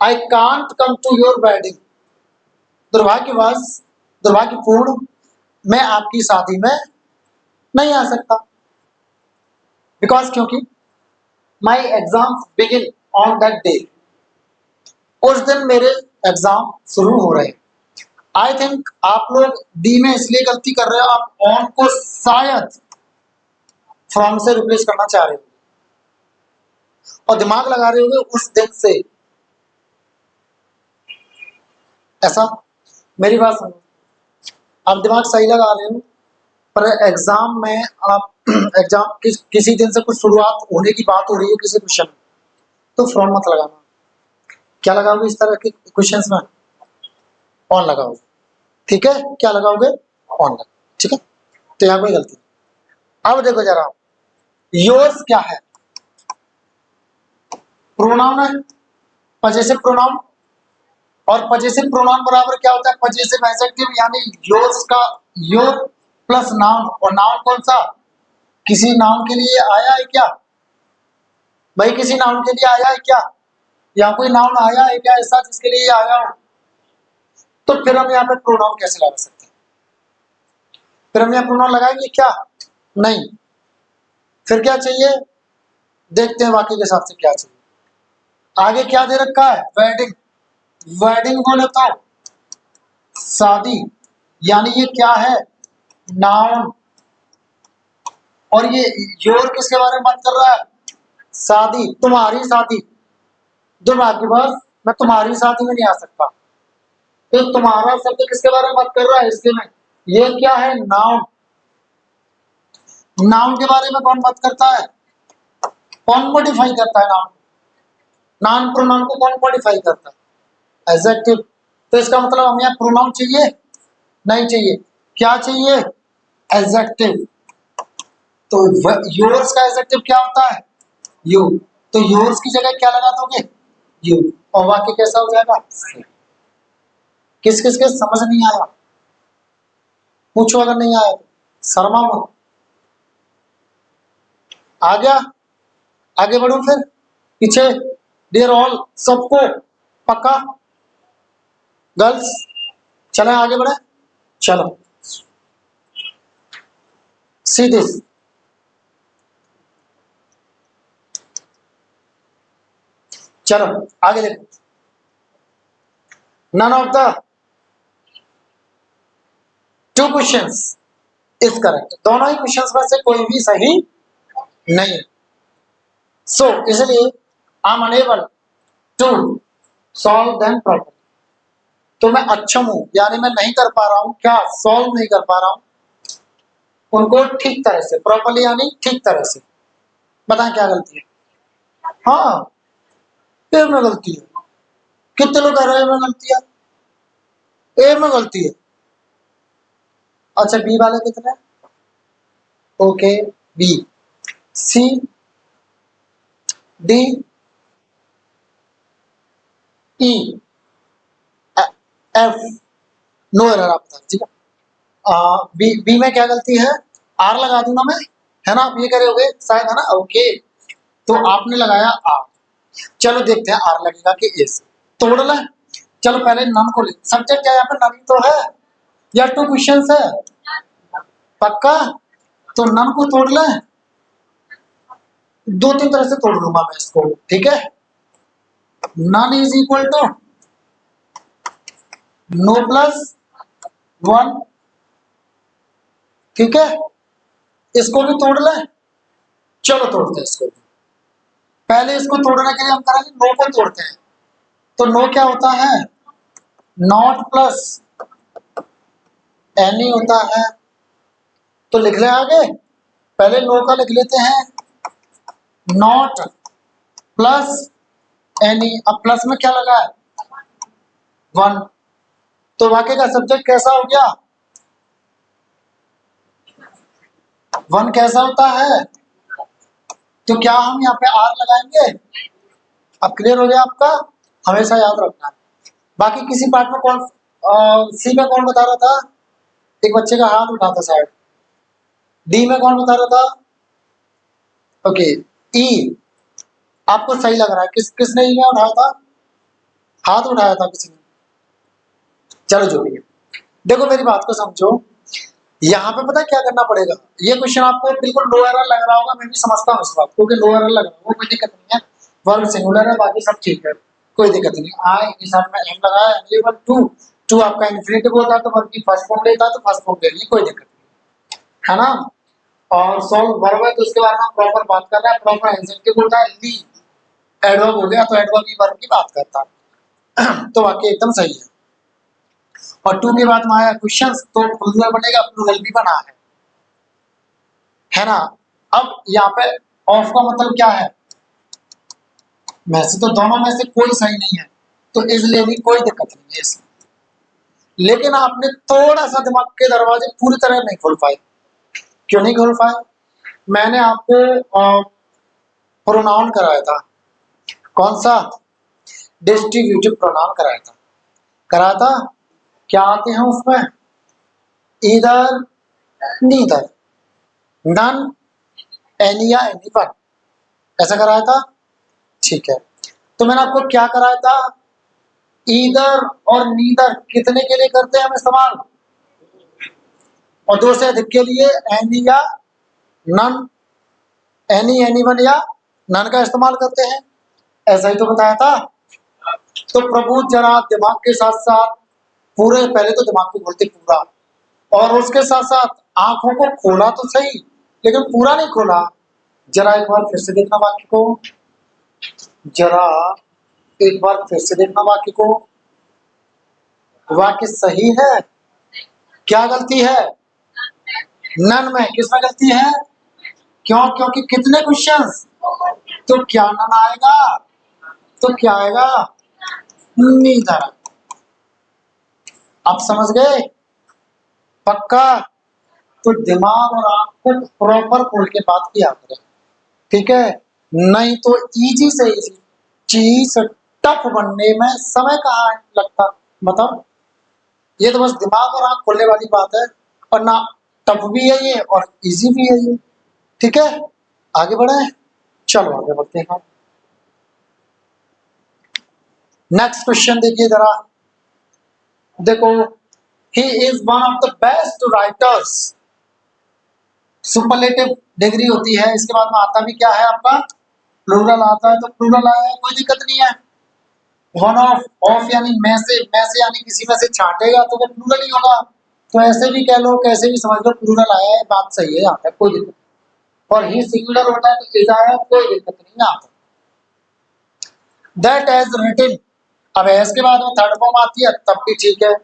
S1: I can't come to your wedding, दुर्भाग्यवश, दुर्भाग्यपूर्ण, मैं आपकी शादी में नहीं आ सकता। बिकॉज, क्योंकि my exam begin on that day, उस दिन मेरे एग्जाम शुरू हो रहे हैं। आई थिंक आप लोग डी में इसलिए गलती कर रहे हो, आप ऑन को शायद फ्रॉम से रिप्लेस करना चाह रहे हो और दिमाग लगा रहे होगे उस दिन से। ऐसा, मेरी बात सुनो, आप दिमाग सही लगा रहे हो, पर एग्जाम में आप एग्जाम किसी दिन से कुछ शुरुआत होने की बात हो रही है किसी क्वेश्चन में, तो फ्रॉम मत लगाना। क्या लगाओगे इस तरह के क्वेश्चंस में? ऑन लगाओगे, ठीक है। क्या लगाओगे? ऑन लगाओगे, ठीक है। तो यहाँ कोई गलती नहीं। अब देखो जरा, योर्स क्या है? प्रोनाउन है, पजेसिव प्रोनाउन। और पजेसिव प्रोनाउन बराबर क्या होता है? पजेसिव एडजेक्टिव, यानी योर्स का योर प्लस नाउन। और नाउन कौन सा? किसी नाउन के लिए आया है क्या भाई? किसी नाउन के लिए आया है क्या? या कोई नाउन आया है क्या ऐसा जिसके लिए आया हो? तो फिर हम यहाँ पे प्रोनाउन कैसे लगा सकते हैं? फिर हम यहाँ प्रोनाउन लगाएंगे क्या? नहीं। फिर क्या चाहिए? देखते हैं वाक्य के हिसाब से क्या चाहिए। आगे क्या दे रखा है? वेडिंग। वेडिंग बोले तो शादी, यानी ये क्या है? नाउन। और ये योर किसके बारे में बात कर रहा है? शादी, तुम्हारी शादी। दुर्भाग्यवश मैं तुम्हारी शादी में नहीं आ सकता। तो तुम्हारा शब्द किसके बारे में बात कर रहा है इसके में? ये क्या है? नाउन। नाउन के बारे में कौन बात करता है? कौन मॉडिफाई करता है नाउन? नाउन प्रोनाउन को कौन मॉडिफाई करता है? एडजेक्टिव। तो इसका मतलब हमें यहाँ प्रोनाउन चाहिए? नहीं चाहिए। क्या चाहिए? एडजेक्टिव। तो योर्स का एडजेक्टिव क्या होता है? यू। तो योर्स की जगह क्या लगा दोगे? यू। और वाक्य कैसा हो जाएगा? किस किस के समझ नहीं आया पूछो, अगर नहीं आया तो शर्मा मत। आ गया? आगे बढ़ो फिर, पीछे। डियर ऑल, सबको पक्का? गर्ल्स, चले आगे बढ़े, चलो। सी दिस, चलो आगे देखो। None of the two questions is correct, दोनों ही क्वेश्चंस में से कोई भी सही नहीं। सो इसलिए I am unable to solve them problem. तो मैं अक्षम हूं, यानी मैं नहीं कर पा रहा हूं, क्या? सॉल्व नहीं कर पा रहा हूं उनको ठीक तरह से, प्रॉपरली यानी ठीक तरह से। बताएं क्या गलती है? हाँ, ए में गलती है। कितने लोग कह रहे हैं में गलती है? ए में गलती है। अच्छा, बी वाले कितने? ओके, बी, सी, डी, ई, एफ, नो एरर आपका, ठीक है। बी, बी में क्या गलती है? आर लगा दूंगा मैं, है ना? आप ये करे होगे शायद, है ना? ओके, तो आपने लगाया आर। चलो देखते हैं आर लगेगा कि एस। तोड़ ले। चलो पहले नन को ले, सब्जेक्ट क्या है यहाँ पे? नन तो है, या टू क्वेश्चन है? पक्का? तो नन को तोड़ ले। दो तीन तरह से तोड़ लूंगा मैं इसको, ठीक है। None is equal to no plus one, ठीक है। इसको भी तोड़ ले। चलो तोड़ते हैं इसको। पहले इसको तोड़ने के लिए हम करेंगे नो को तोड़ते हैं। तो नो क्या होता है? नॉट प्लस एनी होता है, तो लिख ले आगे, पहले नो का लिख लेते हैं, नॉट प्लस एनी। अब प्लस में क्या लगा है, 1, तो वाक्य का सब्जेक्ट कैसा हो गया, 1 कैसा होता है, तो क्या हम यहाँ पे आर लगाएंगे। अब क्लियर हो गया आपका, हमेशा याद रखना। बाकी किसी पार्ट में कौन, सी में कौन बता रहा था, एक बच्चे का हाथ उठा था शायद, डी में कौन बता रहा था, ओके, ई आपको सही लग रहा है, किसने ई में उठाया था, हाथ उठाया था किसी ने, चलो जो भी है। देखो मेरी बात को समझो, यहाँ पे पता है क्या करना पड़ेगा, ये क्वेश्चन आपको बिल्कुल लो एरर लग रहा होगा, मैं भी समझता हूँ इस बात को कि लो एरर लग रहा होगा, कोई दिक्कत नहीं है, वर्ब सिंगुलर है, बाकी सब ठीक है, कोई दिक्कत नहीं। आई के साथ में एम लगाया, एम टू, टू आपका इन्फिनेटिव होता है तो वर्ब की फर्स्ट फॉर्म लेता है, तो फर्स्ट फॉर्म ले ली, कोई दिक्कत नहीं है ना। और सॉल्व वर्ब है तो उसके बारे में प्रॉपर बात कर रहा है, प्रॉपर एडजेक्टिव होता है, ली एडवर्ब हो गया तो एडवर्ब की वर्ब की बात करता है तो वाक्य एकदम सही है। और टू के बाद में आया क्वेश्चन, तो प्लूरल बनेगा, प्लूरल भी बना है ना। अब यहाँ पे ऑफ का मतलब क्या है, में से तो दोनों में से कोई सही नहीं है, तो इसलिए भी कोई दिक्कत नहीं है इसमें। लेकिन आपने थोड़ा सा दिमाग के दरवाजे पूरी तरह नहीं खोल पाए। क्यों नहीं खोल पाए, मैंने आपको प्रोनाउन कराया था, कौन सा, डिस्ट्रीब्यूटिव प्रोनाउन कराया था, क्या आते हैं उसमें, इधर, नीदर, नन, एनी या एनीवन, ऐसा कराया था, ठीक है। तो मैंने आपको क्या कराया था, ईदर और नीदर कितने के लिए करते हैं हम इस्तेमाल, और दो से अधिक के लिए एनी या नन, एनी, एनीवन या नन का इस्तेमाल करते हैं, ऐसा ही तो बताया था। तो प्रभु जरा दिमाग के साथ साथ पूरे, पहले तो दिमाग को खोलते पूरा, और उसके साथ साथ आंखों को खोला तो सही, लेकिन पूरा नहीं खोला। जरा एक बार फिर से देखना वाक्य को, जरा एक बार फिर से देखना वाक्य को, वाक्य सही है, क्या गलती है, नन में, किसमें गलती है, क्यों, क्योंकि कितने क्वेश्चंस, तो क्या नन आएगा, तो क्या आएगा, नीदर। आप समझ गए, पक्का, तो दिमाग और आंख को प्रॉपर खोल के बात किया करें, ठीक है, नहीं तो इजी से इजी चीज टफ बनने में समय कहाँ लगता, बताओ। ये तो बस दिमाग और आंख खोलने वाली बात है, और ना टफ भी है ये और इजी भी है ये, ठीक है। आगे बढ़े, चलो आगे बढ़ते हैं। नेक्स्ट क्वेश्चन देखिए जरा, देखो, he is one of the best writers, superlative degree होती है, इसके बाद में आता भी क्या है आपका, प्लूरल आता है, तो प्लूरल आया है, कोई दिक्कत नहीं है। वन ऑफ यानी में से यानी किसी में से छांटेगा तो वो प्लूरल ही होगा, तो ऐसे भी कह लो, कैसे भी समझ लो, प्लूरल आया है, बात सही है यहाँ पे, कोई दिक्कत नहीं। और ही सिंगुलर होता है तो इज आया, कोई दिक्कत नहीं यहाँ पे। दैट एज रिटन, अब एज के बाद में थर्ड फॉर्म आती है तब भी ठीक है,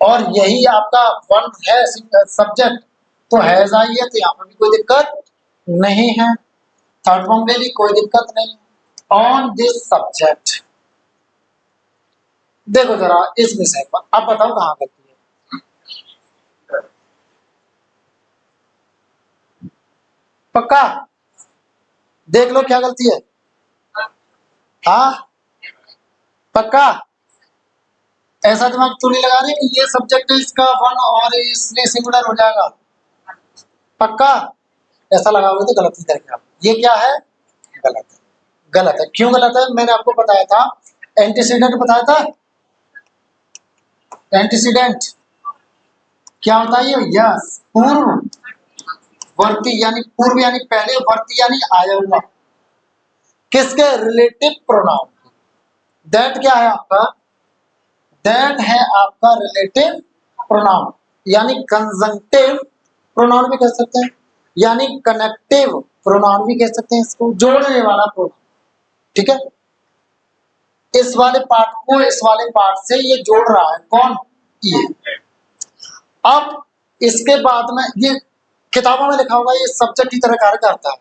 S1: और यही आपका वन है सब्जेक्ट, तो हैज आई है, तो यहाँ पर भी कोई दिक्कत नहीं है, थर्ड फॉर्म ले ली, कोई दिक्कत नहीं। ऑन दिस सब्जेक्ट, देखो जरा इस विषय पर, अब बताओ कहाँ गलती है, पक्का देख लो क्या गलती है, हाँ पक्का, ऐसा दिमाग तो नहीं लगा रहे कि ये सब्जेक्ट इसका वन और इसलिए सिंगुलर हो जाएगा, पक्का, ऐसा लगाओगे तो गलती करेंगे आप। ये क्या है, गलत है, गलत है, क्यों गलत है, मैंने आपको बताया था, एंटीसीडेंट बताया था, एंटीसीडेंट क्या होता है, यस, पूर्व वर्ती, यानी पूर्व यानी पहले, वर्ती यानी आया हुआ, किसके, रिलेटिव प्रोनाउन, दैट क्या है आपका, दैट है आपका रिलेटिव प्रोनाउन, यानी कंजंक्टिव प्रोनाउन भी कह सकते हैं, यानी कनेक्टिव प्रोनाउन भी कह सकते हैं, इसको जोड़ने वाला प्रोनाउन, ठीक है। इस वाले पार्ट को इस वाले पार्ट से ये जोड़ रहा है, कौन, ये। अब इसके बाद में ये किताबों में लिखा होगा ये सब्जेक्ट की तरह कार्य करता है,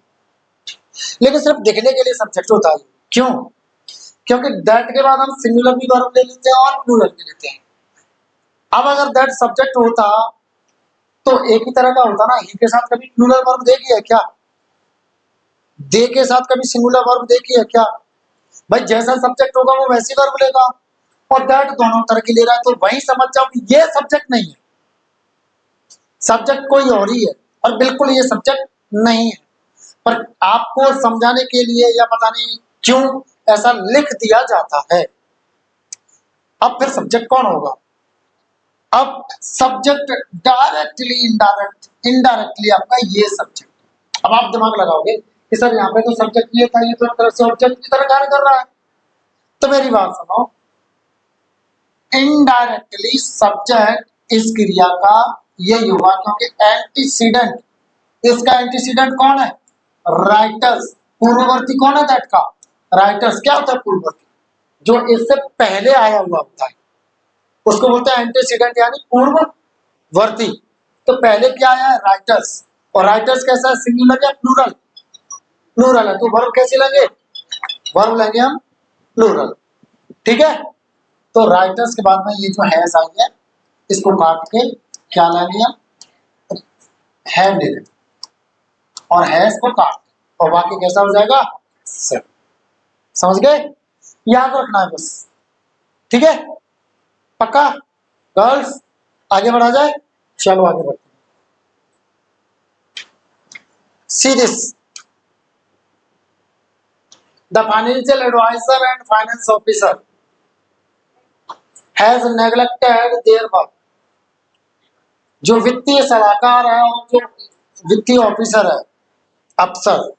S1: लेकिन सिर्फ दिखने के लिए सब्जेक्ट होता है। क्यों? क्योंकि दैट के बाद हम सिंगुलर भी वर्ब ले लेते हैं और प्लूरल भी लेते हैं। अब अगर दैट सब्जेक्ट होता तो एक ही तरह का होता ना, ही के साथ कभी प्लूरल वर्ब देखी है क्या? दे के साथ कभी सिंगुलर वर्ब देखी है क्या? भाई जैसा सब्जेक्ट होगा वो वैसी वर्ब लेगा, और दैट दोनों तरह की ले रहा है, तो वही समझ जाओ कि ये सब्जेक्ट नहीं है, सब्जेक्ट कोई और ही है, और बिल्कुल ये सब्जेक्ट नहीं है। पर आपको समझाने के लिए या पता नहीं क्यों ऐसा लिख दिया जाता है। अब फिर सब्जेक्ट कौन होगा? अब सब्जेक्ट डायरेक्टली इनडायरेक्टली आपका ये सब्जेक्ट। अब आप दिमाग लगाओगे कि सर यहाँ पे तो सब्जेक्ट ये था, ये तो एक तरह से ऑब्जेक्ट की तरह कार्य कर रहा है। तो मेरी बात सुनो, इनडायरेक्टली सब्जेक्ट इस क्रिया का यही होगा, क्योंकि एंटीसीडेंट, इसका एंटीसीडेंट कौन है? राइटर्स। पूर्ववर्ती कौन है दैट का? राइटर्स। क्या होता है पूर्ववर्ती? जो इससे पहले आया हुआ होता है उसको बोलते हैं एंटीसीडेंट, यानी पूर्ववर्ती। तो पहले क्या आया है? राइटर्स। और राइटर्स कैसा है? सिंगुलर या प्लूरल? प्लूरल है। तो वर्ब कैसे लेंगे? वर्ब लेंगे हम प्लूरल। ठीक है, तो राइटर्स के बाद में ये जो हैज आई है इसको काट के क्या लेंगे हम? हैव ले लेंगे, और हैज को काट और बाकी कैसा हो जाएगा? सेव। समझ गए? याद रखना है बस। ठीक है, पक्का? गर्ल्स आगे बढ़ा जाए, चलो आगे बढ़ते हैं। See this, the financial adviser and finance officer has neglected their work. जो वित्तीय सलाहकार है और जो वित्तीय ऑफिसर है, अफसर,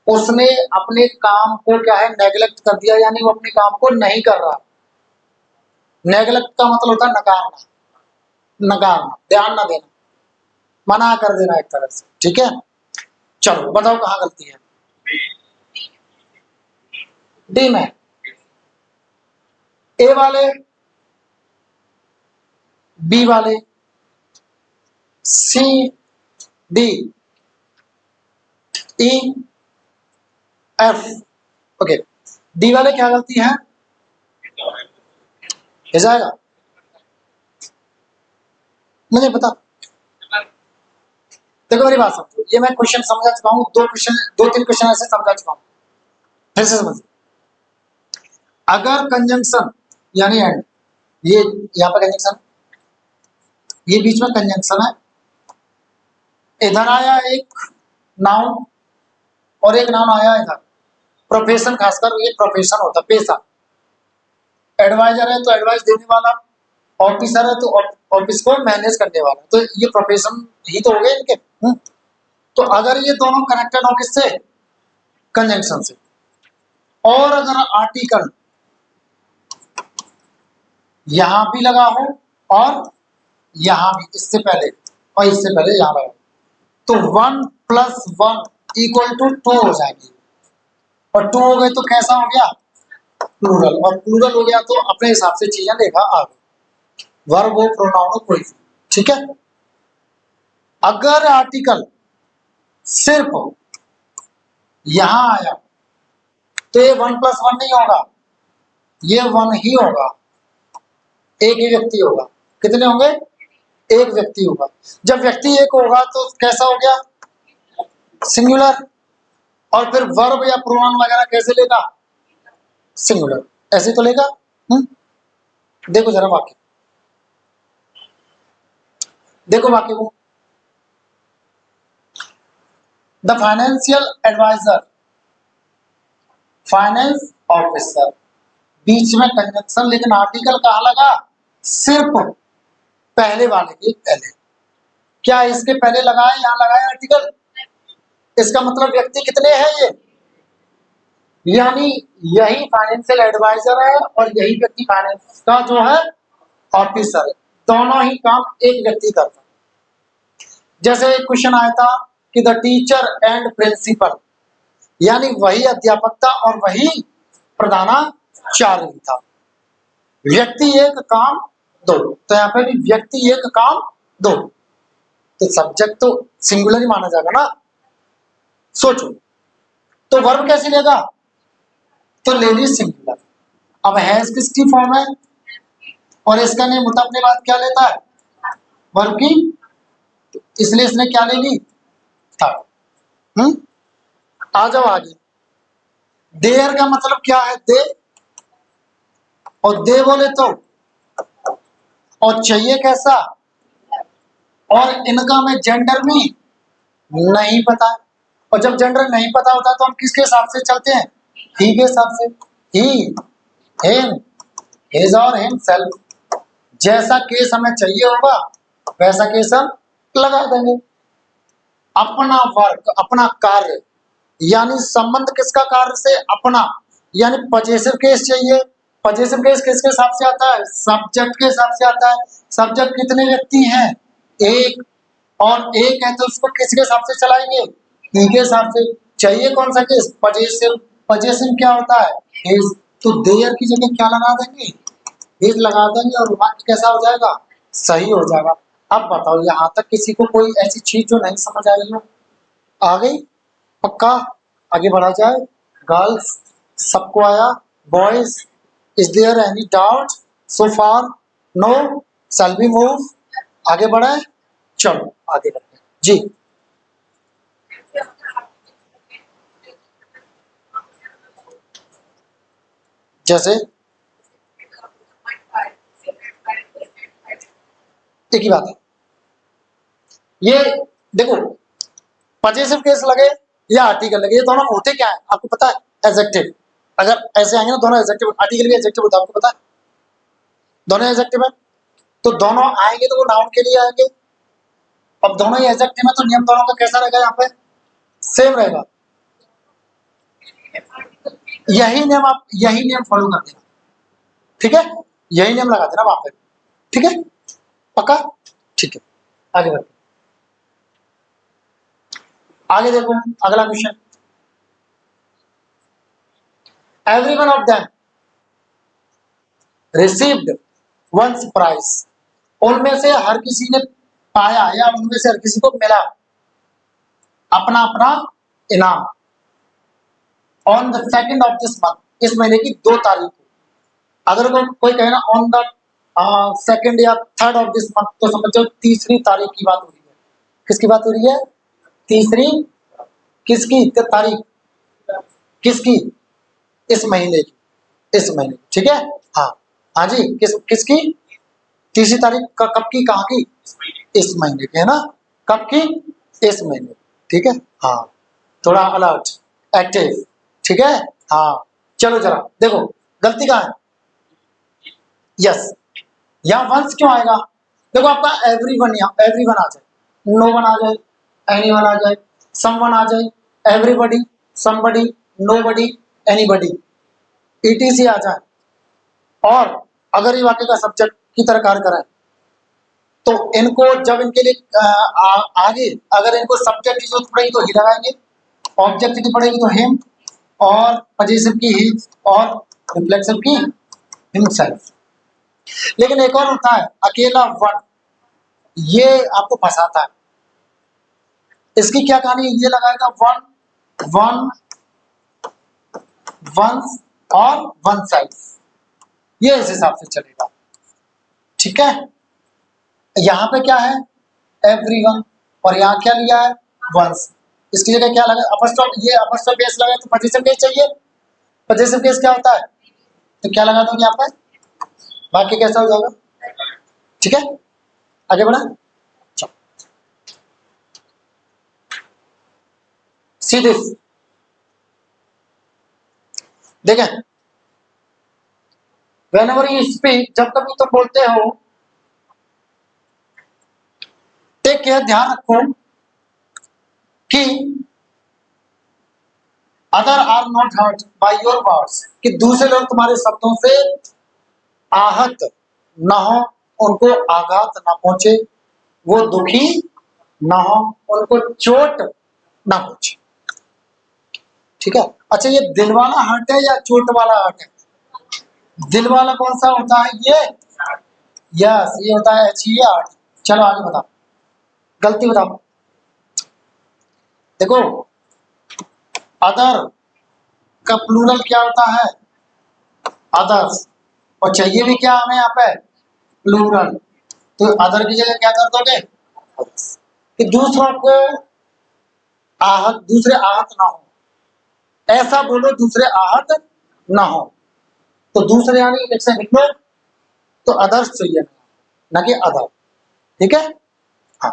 S1: उसने अपने काम को क्या है? नेग्लेक्ट कर दिया, यानी वो अपने काम को नहीं कर रहा। नेग्लेक्ट का मतलब होता है नकारना, नकारना, ध्यान ना देना, मना कर देना एक तरह से। ठीक है, चलो बताओ कहाँ गलती है? डी में। ए वाले, बी वाले, सी, डी, ई, एफ। ओके, डी वाले क्या गलती है? हो जाएगा, मुझे पता। देखो मेरी बात समझो, ये मैं क्वेश्चन समझा चुका हूँ, दो तीन क्वेश्चन ऐसे समझा चुका हूँ, फिर से समझ। अगर कंजंक्शन यानी एंड, ये यहाँ पर कंजंक्शन, ये बीच में कंजंक्शन है, इधर आया एक नाउन और एक नाउन आया इधर, प्रोफेशन, खासकर ये प्रोफेशन होता है, पेशा। एडवाइजर है तो एडवाइस देने वाला, ऑफिसर है तो ऑफिस को मैनेज करने वाला, तो ये प्रोफेशन ही तो हो गए इनके। तो अगर ये दोनों कनेक्टेड हो किससे? कंजंक्शन से। और अगर आर्टिकल यहां भी लगा हो और यहां भी, इससे पहले और इससे पहले यहां लगा, तो 1 + 1 = 2 हो जाएगी, और 2 हो गए तो कैसा हो गया? प्लूरल। और प्लूरल हो गया तो अपने हिसाब से चीजें लेगा आगे, वर्ब हो, प्रोनाउन हो, कोई। ठीक है, अगर आर्टिकल सिर्फ यहां आया तो ये 1 + 1 नहीं होगा, ये 1 ही होगा, एक ही व्यक्ति होगा। कितने होंगे? एक व्यक्ति होगा। जब व्यक्ति एक होगा तो कैसा हो गया? सिंगुलर। और फिर वर्ब या प्रोनाउन वगैरह कैसे लेगा? सिंगुलर। ऐसे तो लेगा। देखो जरा वाक्य, देखो वाक्य को, the financial adviser, finance officer, बीच में कंजंक्शन, लेकिन आर्टिकल कहाँ लगा? सिर्फ पहले वाले के पहले। क्या इसके पहले लगा है? यहां लगा है आर्टिकल। इसका मतलब व्यक्ति कितने हैं ये? यानी यही फाइनेंशियल एडवाइजर है और यही व्यक्ति फाइनेंस का जो है ऑफिसर है। दोनों ही काम एक व्यक्ति करता है। जैसे एक क्वेश्चन आया था कि द टीचर एंड प्रिंसिपल, यानी वही अध्यापक था और वही प्रधानाचार्य था। व्यक्ति एक, काम दो, तो यहाँ पे भी व्यक्ति एक काम दो, तो सब्जेक्ट तो सिंगुलर ही माना जाएगा ना। सोचो, तो वर्ब कैसे लेगा, तो ले ली सिंगुलर। अब हैज किसकी फॉर्म है और इसका नेम होता अपने बाद क्या लेता है, वर्ब की, तो इसलिए इसने क्या ले ली, था। आ जाओ आगे। देयर का मतलब क्या है, दे, और दे बोले तो, और चाहिए कैसा, और इनका में जेंडर भी नहीं पता। और जब जेंडर नहीं पता होता तो हम किसके हिसाब से चलते हैं, ही के हिसाब से, ही, हिम, हिज और हिमसेल्फ। जैसा केस हमें चाहिए होगा वैसा केस हम लगा देंगे। अपना वर्क, अपना कार्य, यानी संबंध किसका कार्य से, अपना, यानी पजेसिव केस चाहिए। पजेसिव केस किसके हिसाब से आता है, सब्जेक्ट के हिसाब से आता है। सब्जेक्ट कितने व्यक्ति हैं, एक, और एक है तो उसको किसके हिसाब से चलाएंगे, ही के हिसाब से। चाहिए कौन सा केस, पजेसिव। पजेसिव क्या होता है, इज। तो देयर की जगह क्या लगा देंगे, इज लगा देंगे, और वाक्य कैसा हो जाएगा, सही हो जाएगा। अब बताओ यहाँ तक किसी को कोई ऐसी चीज जो नहीं समझ आई हो, आ गई, पक्का, आगे बढ़ा जाए। गर्ल्स, सबको आया। Boys, is there any doubt so far, no, shall we move, आगे बढ़े, चलो आगे बढ़ते हैं जी। जैसे एक ही बात है, ये देखो, पजेसिव केस लगे या आर्टिकल लगे, ये दोनों होते क्या है आपको पता है, एडजेक्टिव। अगर ऐसे आएंगे ना दोनों एडजेक्टिव, आर्टिकल भी एडजेक्टिव होता है, आपको पता है, दोनों एडजेक्टिव है, तो दोनों आएंगे तो वो नाउन के लिए आएंगे। अब दोनों ही एडजेक्टिव है तो नियम दोनों का कैसा रहेगा, यहाँ पे सेम रहेगा। यही नियम आप, यही नियम फॉलो कर देना, ठीक है, यही नियम लगा देना वहां पे, ठीक है, पक्का, ठीक है, आगे बढ़ते, आगे देखो, अगला question. Every one of them received once prize, उनमें से हर किसी ने पाया या उनमें से हर किसी को मिला अपना अपना इनाम। On the second of this month, इस महीने की 2 तारीख को। अगर कोई कहे ना ऑन द सेकेंड या थर्ड ऑफ दिस मंथ, तो समझो तीसरी तारीख की बात हो रही है। किसकी बात हो रही है, तीसरी, किसकी, तारीख, किसकी, इस महीने की, इस महीने, ठीक है, हाँ, हाँ जी, किसकी, तीसरी तारीख का, कब की, कहाँ की, इस महीने की, है ना, कब की, इस महीने, ठीक है, हाँ, थोड़ा अलर्ट, एक्टिव, ठीक है, हाँ। चलो जरा देखो, गलती कहाँ है, यस, यहाँ वंस क्यों आएगा, देखो आपका एवरी वन, यहाँ एवरी वन आ जाए, नो वन आ जाए, एनी वन आ जाए, सम वन आ जाए, everybody, somebody, nobody, anybody, ETC आ जाए, और अगर ये वाक्य का सब्जेक्ट की तरह कार्य कराए तो इनको जब इनके लिए आगे अगर इनको सब्जेक्ट की जरूरत पड़ेगी तो ही लगाएंगे, ऑब्जेक्ट की पड़ेगी तो हिम, और पजेसिव की ही, और रिफ्लेक्सिव की हिमसेल्फ। लेकिन एक और होता है अकेला वन, ये आपको फंसाता है। इसकी क्या कहानी है, ये लगाएगा वन, वन, वंस और वन सेल्फ, ये इस हिसाब से चलेगा, ठीक है। यहाँ पे क्या है, एवरीवन, और यहाँ क्या लिया है, वंस। इसकी जगह क्या लगा, अपस्ट्रोफ, ये अपस्ट्रोफ केस लगा तो पजेसिव केस चाहिए। पजेसिव केस क्या होता है, तो क्या लगा दोगे यहाँ पे, बाकी कैसा हो जाएगा, ठीक है, आगे बढ़ा, चलो सी दिस, देखें, व्हेनेवर यू स्पीक, जब कभी तुम बोलते हो, टेक केयर, ध्यान रखो कि other are not hurt by your words, कि दूसरे लोग तुम्हारे शब्दों से आहत न हो, उनको आघात न पहुंचे, वो दुखी न हो, उनको चोट न पहुंचे, ठीक है। अच्छा, ये दिल वाला हर्ट है या चोट वाला हर्ट है, दिल वाला कौन सा होता है, ये यस, ये होता है HER। चलो आगे बताओ, गलती बताओ। देखो अदर का प्लूरल क्या होता है? अदर्स। और चाहिए भी क्या हमें यहाँ पे? प्लूरल। तो अदर की जगह क्या कर दोगे? others। कि दूसरों को आहत, दूसरे आहत ना हो, ऐसा बोलो दूसरे आहत ना हो। तो दूसरे यानी एक से लिख लो, तो अदर्स चाहिए ना कि अदर। ठीक है, हाँ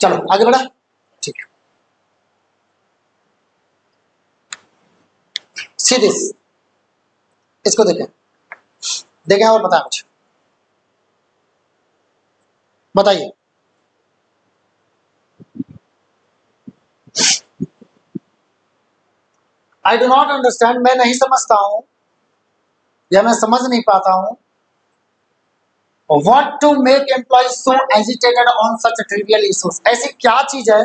S1: चलो आगे बढ़ा। ठीक है, सी दिस, इसको देखें, देखें और बताएं कुछ, बताइए। आई डू नॉट अंडरस्टैंड, मैं नहीं समझता हूं या मैं समझ नहीं पाता हूं। What to make employ so agitated on such trivial issues, ऐसी क्या चीज है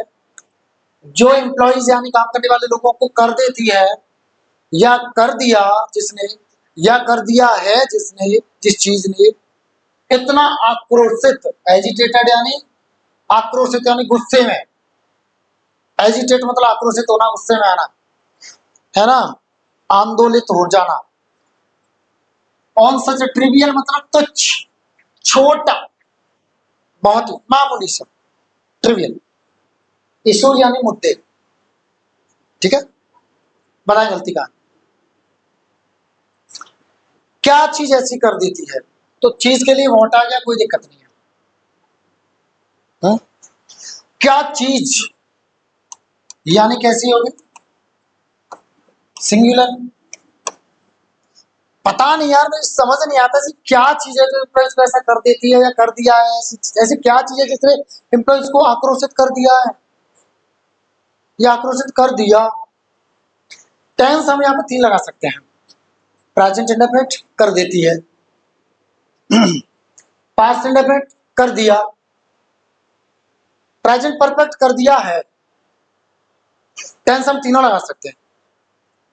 S1: जो एम्प्लॉयज यानी काम करने वाले लोगों को कर देती है, या कर दिया जिसने, या कर दिया है जिसने, जिस चीज ने इतना आक्रोशित, एजिटेटेड यानी आक्रोशित यानी गुस्से में, एजिटेट मतलब आक्रोशित होना, गुस्से में आना, है ना, आंदोलित हो जाना। ऑन सच ट्रिवियल मतलब तुच्छ, छोटा, बहुत ही मामूली सा, ट्रिवियल। इशू यानी मुद्दे। ठीक है, बताएं गलती का क्या चीज ऐसी कर देती है। तो चीज के लिए वोट आ गया, कोई दिक्कत नहीं है। हाँ? क्या चीज यानी कैसी होगी? सिंगुलर। पता नहीं यार, मुझे समझ नहीं आता ऐसी क्या चीज है जो एम्प्लॉइज को ऐसा कर देती है या कर दिया है। ऐसी क्या चीज है जिसने एम्प्लॉइज को आक्रोशित कर दिया है या आक्रोशित कर दिया। टेंस हम यहाँ पे 3 लगा सकते हैं। प्रेजेंट इंडेफिनिट कर देती है, पास्ट इंडेफिनिट कर दिया, प्रेजेंट परफेक्ट कर दिया है। टेंस हम तीनों लगा सकते हैं।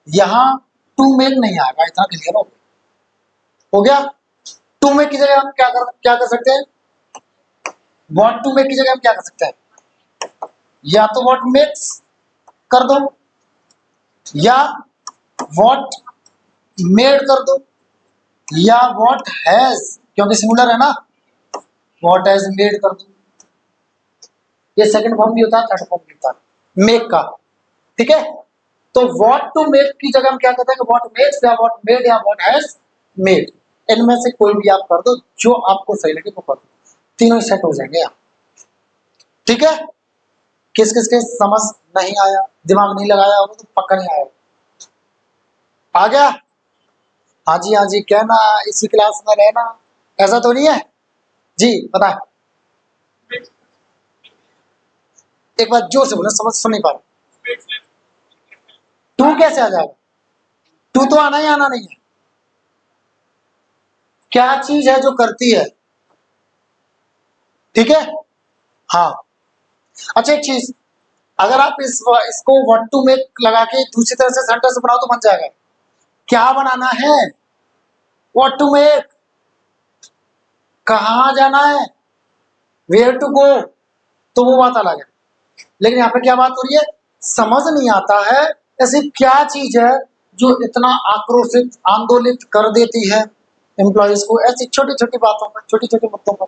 S1: यहां टू मेक नहीं आएगा, इतना क्लियर हो गया। टू मेक की जगह हम क्या कर सकते हैं? व्हाट टू मेक की जगह हम क्या कर सकते हैं? या तो व्हाट मेक्स कर दो, या व्हाट मेड कर दो, या व्हाट हैज, क्योंकि सिंगुलर है ना, व्हाट हैज मेड कर दो। ये सेकंड फॉर्म भी होता है, थर्ड फॉर्म भी होता है मेक का। ठीक है, तो व्हाट टू मेक की जगह हम क्या कहते हैं? व्हाट मेक्स या व्हाट मेड या व्हाट हैज मेड। इनमें से कोई भी आप कर दो, जो आपको सही लगे वो कर दो, तीनों सेट हो जाएंगे आप। ठीक है, किस किस के समझ नहीं आया, दिमाग नहीं लगाया होगा तो पक्का नहीं आया। आ गया? हाँ जी हाँ जी कहना, इसी क्लास में रहना, ऐसा तो नहीं है जी? पता है, एक बार जोर से बोलो, समझ सुन नहीं पा रहा। टू कैसे आ जाएगा? टू तो आना ही आना नहीं है। क्या चीज है जो करती है? ठीक है, हाँ। अच्छा एक चीज, अगर आप इसको व्हाट टू मेक लगा के दूसरी तरह से सेंटेंस बनाओ तो बन जाएगा। क्या बनाना है? व्हाट टू मेक, कहाँ जाना है, वेयर टू गो, तो वो बात अलग है। लेकिन यहाँ पे क्या बात हो रही है? समझ नहीं आता है ऐसी क्या चीज है जो इतना आक्रोशित, आंदोलित कर देती है एम्प्लॉयज को, ऐसी छोटी छोटी बातों पर, छोटी छोटी मुद्दों पर।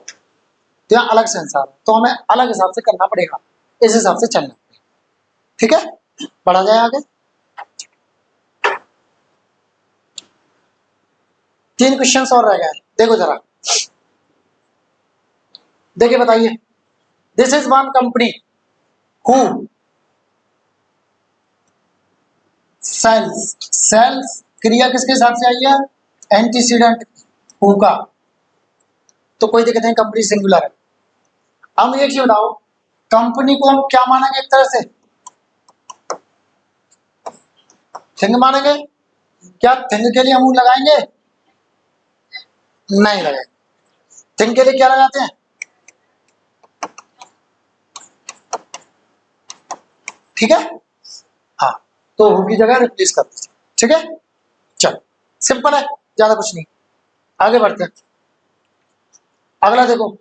S1: तो यहाँ अलग सेंसार है, तो हमें अलग हिसाब से करना पड़ेगा, इस हिसाब से चलना पड़ेगा। ठीक है, बढ़ा जाए आगे। 3 क्वेश्चन और रह गए, देखो जरा, देखिए बताइए। This is one company who sells, sells क्रिया किसके हिसाब से आई है? एंटीसीडेंट हु का, तो कोई दिक्कत नहीं, कंपनी सिंगुलर है। हम एक चीज बताओ, कंपनी को हम क्या मानेंगे? एक तरह से थिंग मानेंगे। क्या थिंग के लिए हम लगाएंगे? नहीं लगाएंगे। थिंग के लिए क्या लगाते हैं? ठीक है, हाँ, तो हु की जगह रिप्लेस कर दीजिए। ठीक है, चलो सिंपल है, ज्यादा कुछ नहीं। आगे बढ़ते हैं। अगला देखो,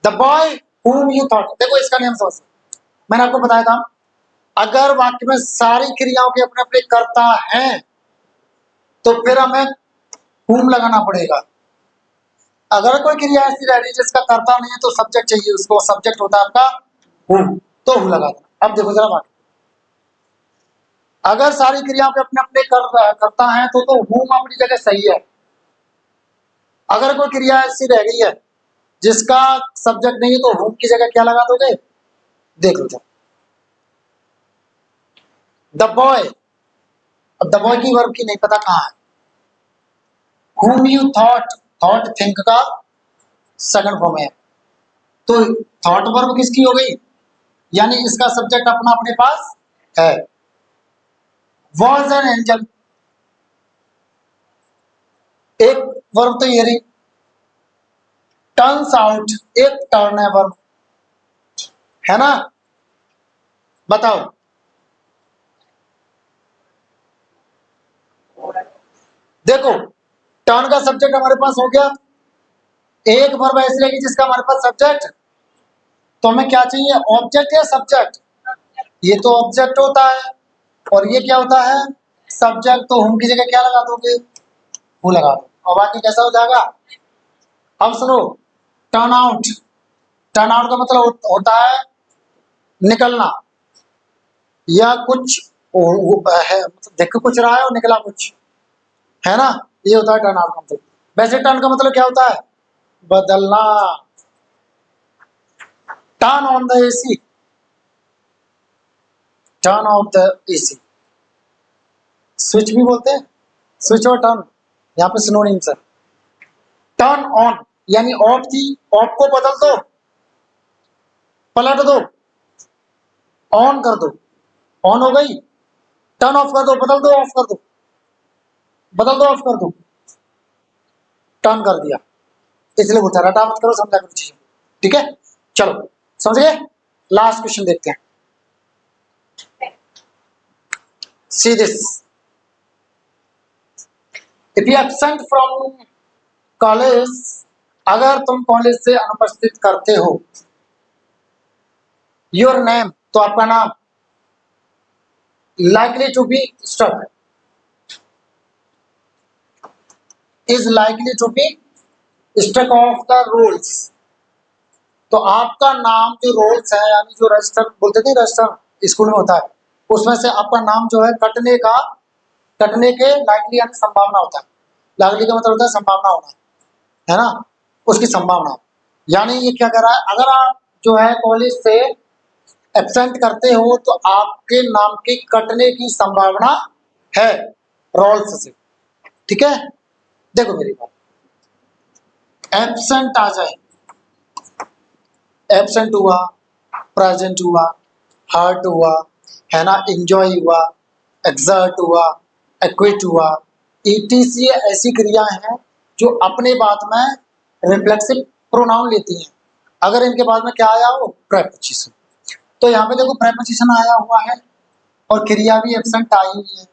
S1: the boy whom you thought, देखो इसका नियम समझ, मैंने आपको बताया था अगर वाक्य में सारी क्रियाओं के अपने अपने कर्ता हैं तो फिर हमें whom लगाना पड़ेगा। अगर कोई क्रिया ऐसी रह रही है जिसका कर्ता नहीं है तो सब्जेक्ट चाहिए, उसको सब्जेक्ट होता है आपका whom, तो who लगा देना। अब देखो जरा वाक्य, अगर सारी क्रियाओं के अपने अपने करता है तो whom अपनी जगह सही है। अगर कोई क्रिया ऐसी रह गई है जिसका सब्जेक्ट नहीं है तो whom की जगह क्या लगा दोगे, देख लो। द बॉय, अब द बॉय की वर्ब की नहीं पता कहाँ है। whom you thought, thought think का सेकंड फॉर्म है, तो थॉट वर्ब किसकी हो गई, यानी इसका सब्जेक्ट अपना अपने पास है। वॉज एन एंजल, एक वर्ब तो ये रही। टर्न्स आउट, एक टर्न है वर्ब, है ना, बताओ। देखो टर्न का सब्जेक्ट हमारे पास हो गया, एक वर्ब ऐसी रहेगी जिसका हमारे पास सब्जेक्ट, तो हमें क्या चाहिए, ऑब्जेक्ट या सब्जेक्ट। ये तो ऑब्जेक्ट होता है और ये क्या होता है, सब्जेक्ट, तो हम की जगह क्या लगा दोगे, वो लगा दो, और बाकी कैसा हो जाएगा। अब सुनो, टर्न आउट, टर्न आउट का मतलब होता है निकलना, या कुछ है मतलब देख कुछ रहा है और निकला कुछ, है ना, ये होता है टर्न आउट का मतलब। वैसे टर्न का मतलब क्या होता है, बदलना। Turn on the AC, turn off the AC, switch भी बोलते हैं, स्विच और टर्न यहाँ पे सिनोनिम्स है। टर्न ऑन यानी ऑफ थी, ऑफ को बदल दो, पलट दो, ऑन कर दो, ऑन हो गई, टर्न ऑफ कर दो, बदल दो, ऑफ कर दो, बदल दो, ऑफ कर दो, टर्न कर दिया। इसलिए बोलता है रटा मत करो, समझा करो चीजों, ठीक है। चलो समझ गए, लास्ट क्वेश्चन देखते हैं। See this, if you absent from college, अगर तुम कॉलेज से अनुपस्थित करते हो, योर नेम, तो आपका नाम, likely to be struck, is likely to be struck off the rolls, तो आपका नाम जो रोल्स है यानी जो रजिस्टर बोलते थे, रजिस्टर स्कूल में होता है, उसमें से आपका नाम जो है कटने का, कटने के लाइकली यानी संभावना होता है, लाइकली का मतलब होता है संभावना होना, है ना, उसकी संभावना। यानी ये क्या कर रहा है, अगर आप जो है कॉलेज से एब्सेंट करते हो तो आपके नाम के कटने की संभावना है रोल्स से, ठीक है। देखो मेरी बात, एब्सेंट आ जाए, एब्सेंट हुआ, प्रेजेंट हुआ, हर्ट हुआ, है ना, एंजॉय हुआ, एक्सर्ट हुआ, एक्विट हुआ, ईटीसी ऐसी क्रियाएं हैं जो अपने बाद में रिफ्लेक्सिव प्रोनाउन लेती हैं। अगर इनके बाद में क्या आया हो, प्रेपोजिशन, तो यहाँ पे देखो प्रेपोजिशन आया हुआ है और क्रिया भी एब्सेंट आई हुई है,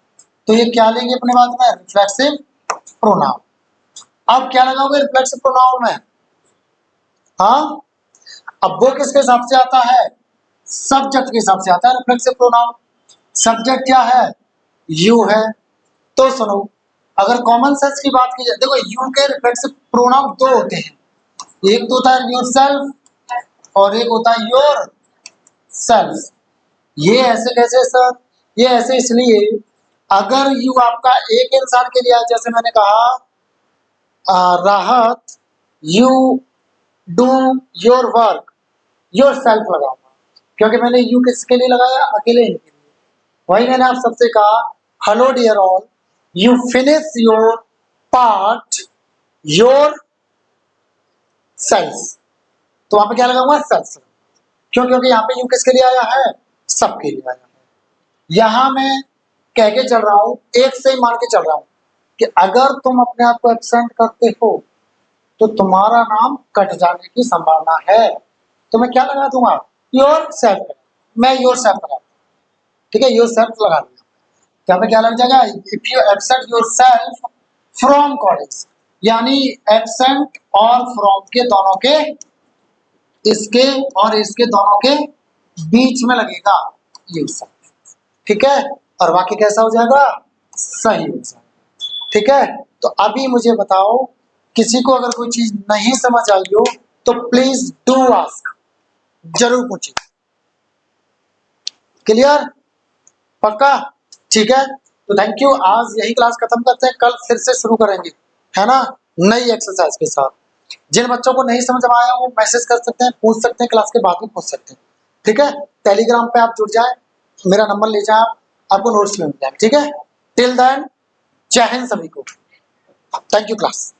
S1: तो ये क्या लेंगे अपने बाद में, रिफ्लेक्सिव प्रोनाउन। अब क्या लगाओगे रिफ्लेक्सिव प्रोनाउन में, हाँ, अब वो किसके हिसाब से आता है, सब्जेक्ट के हिसाब से आता है रिफ्लेक्सिव प्रोनाउन। सब्जेक्ट क्या है, यू है, तो सुनो, अगर कॉमन सेंस की बात की जाए, देखो यू के रिफ्लेक्सिव प्रोनाउन दो होते हैं, एक तो होता है योरसेल्फ और एक होता है योर सेल्फ। ये ऐसे कैसे सर, ये ऐसे इसलिए, अगर यू आपका एक इंसान के लिए, जैसे मैंने कहा राहत, you do your work, your self लगाऊंगा, क्योंकि मैंने यू किसके लिए लगाया, अकेले ही के लिए। वही मैंने आप सबसे कहा, hello dear all, you finish your part yourself, तो वहां पे क्या लगाऊंगा, सेल्फ। क्यों, क्योंकि यहाँ पे यू किसके लिए आया है, सबके लिए आया है। यहां मैं कह के चल रहा हूं, एक से ही मान के चल रहा हूं कि अगर तुम अपने आप को एब्सेंट करते हो तो तुम्हारा नाम कट जाने की संभावना है, तो मैं क्या लगा दूंगा, योर सेल्फ, मैं योर सेल्फ लगा, ठीक है, योर सेल्फ लगा दूंगा, क्या पे क्या लग जाएगा, if you absent your self from college, यानी एब्सेंट और फ्रॉम के दोनों के, इसके और इसके दोनों के बीच में लगेगा ये सब, ठीक है। और वाक्य कैसा हो जाएगा, सही हो जाएगा, ठीक है। तो अभी मुझे बताओ, किसी को अगर कोई चीज नहीं समझ आई हो तो प्लीज डू आस्क, जरूर पूछिए। क्लियर, पक्का, ठीक है। तो थैंक यू, आज यही क्लास खत्म करते हैं, कल फिर से शुरू करेंगे, है ना, नई एक्सरसाइज के साथ। जिन बच्चों को नहीं समझ में आया वो मैसेज कर सकते हैं, पूछ सकते हैं, क्लास के बाद भी पूछ सकते हैं, ठीक है। टेलीग्राम पे आप जुड़ जाए, मेरा नंबर ले जाए, आपको नोट्स मिल जाए, ठीक है। टिल देन, जय हिंद सभी को, थैंक यू क्लास।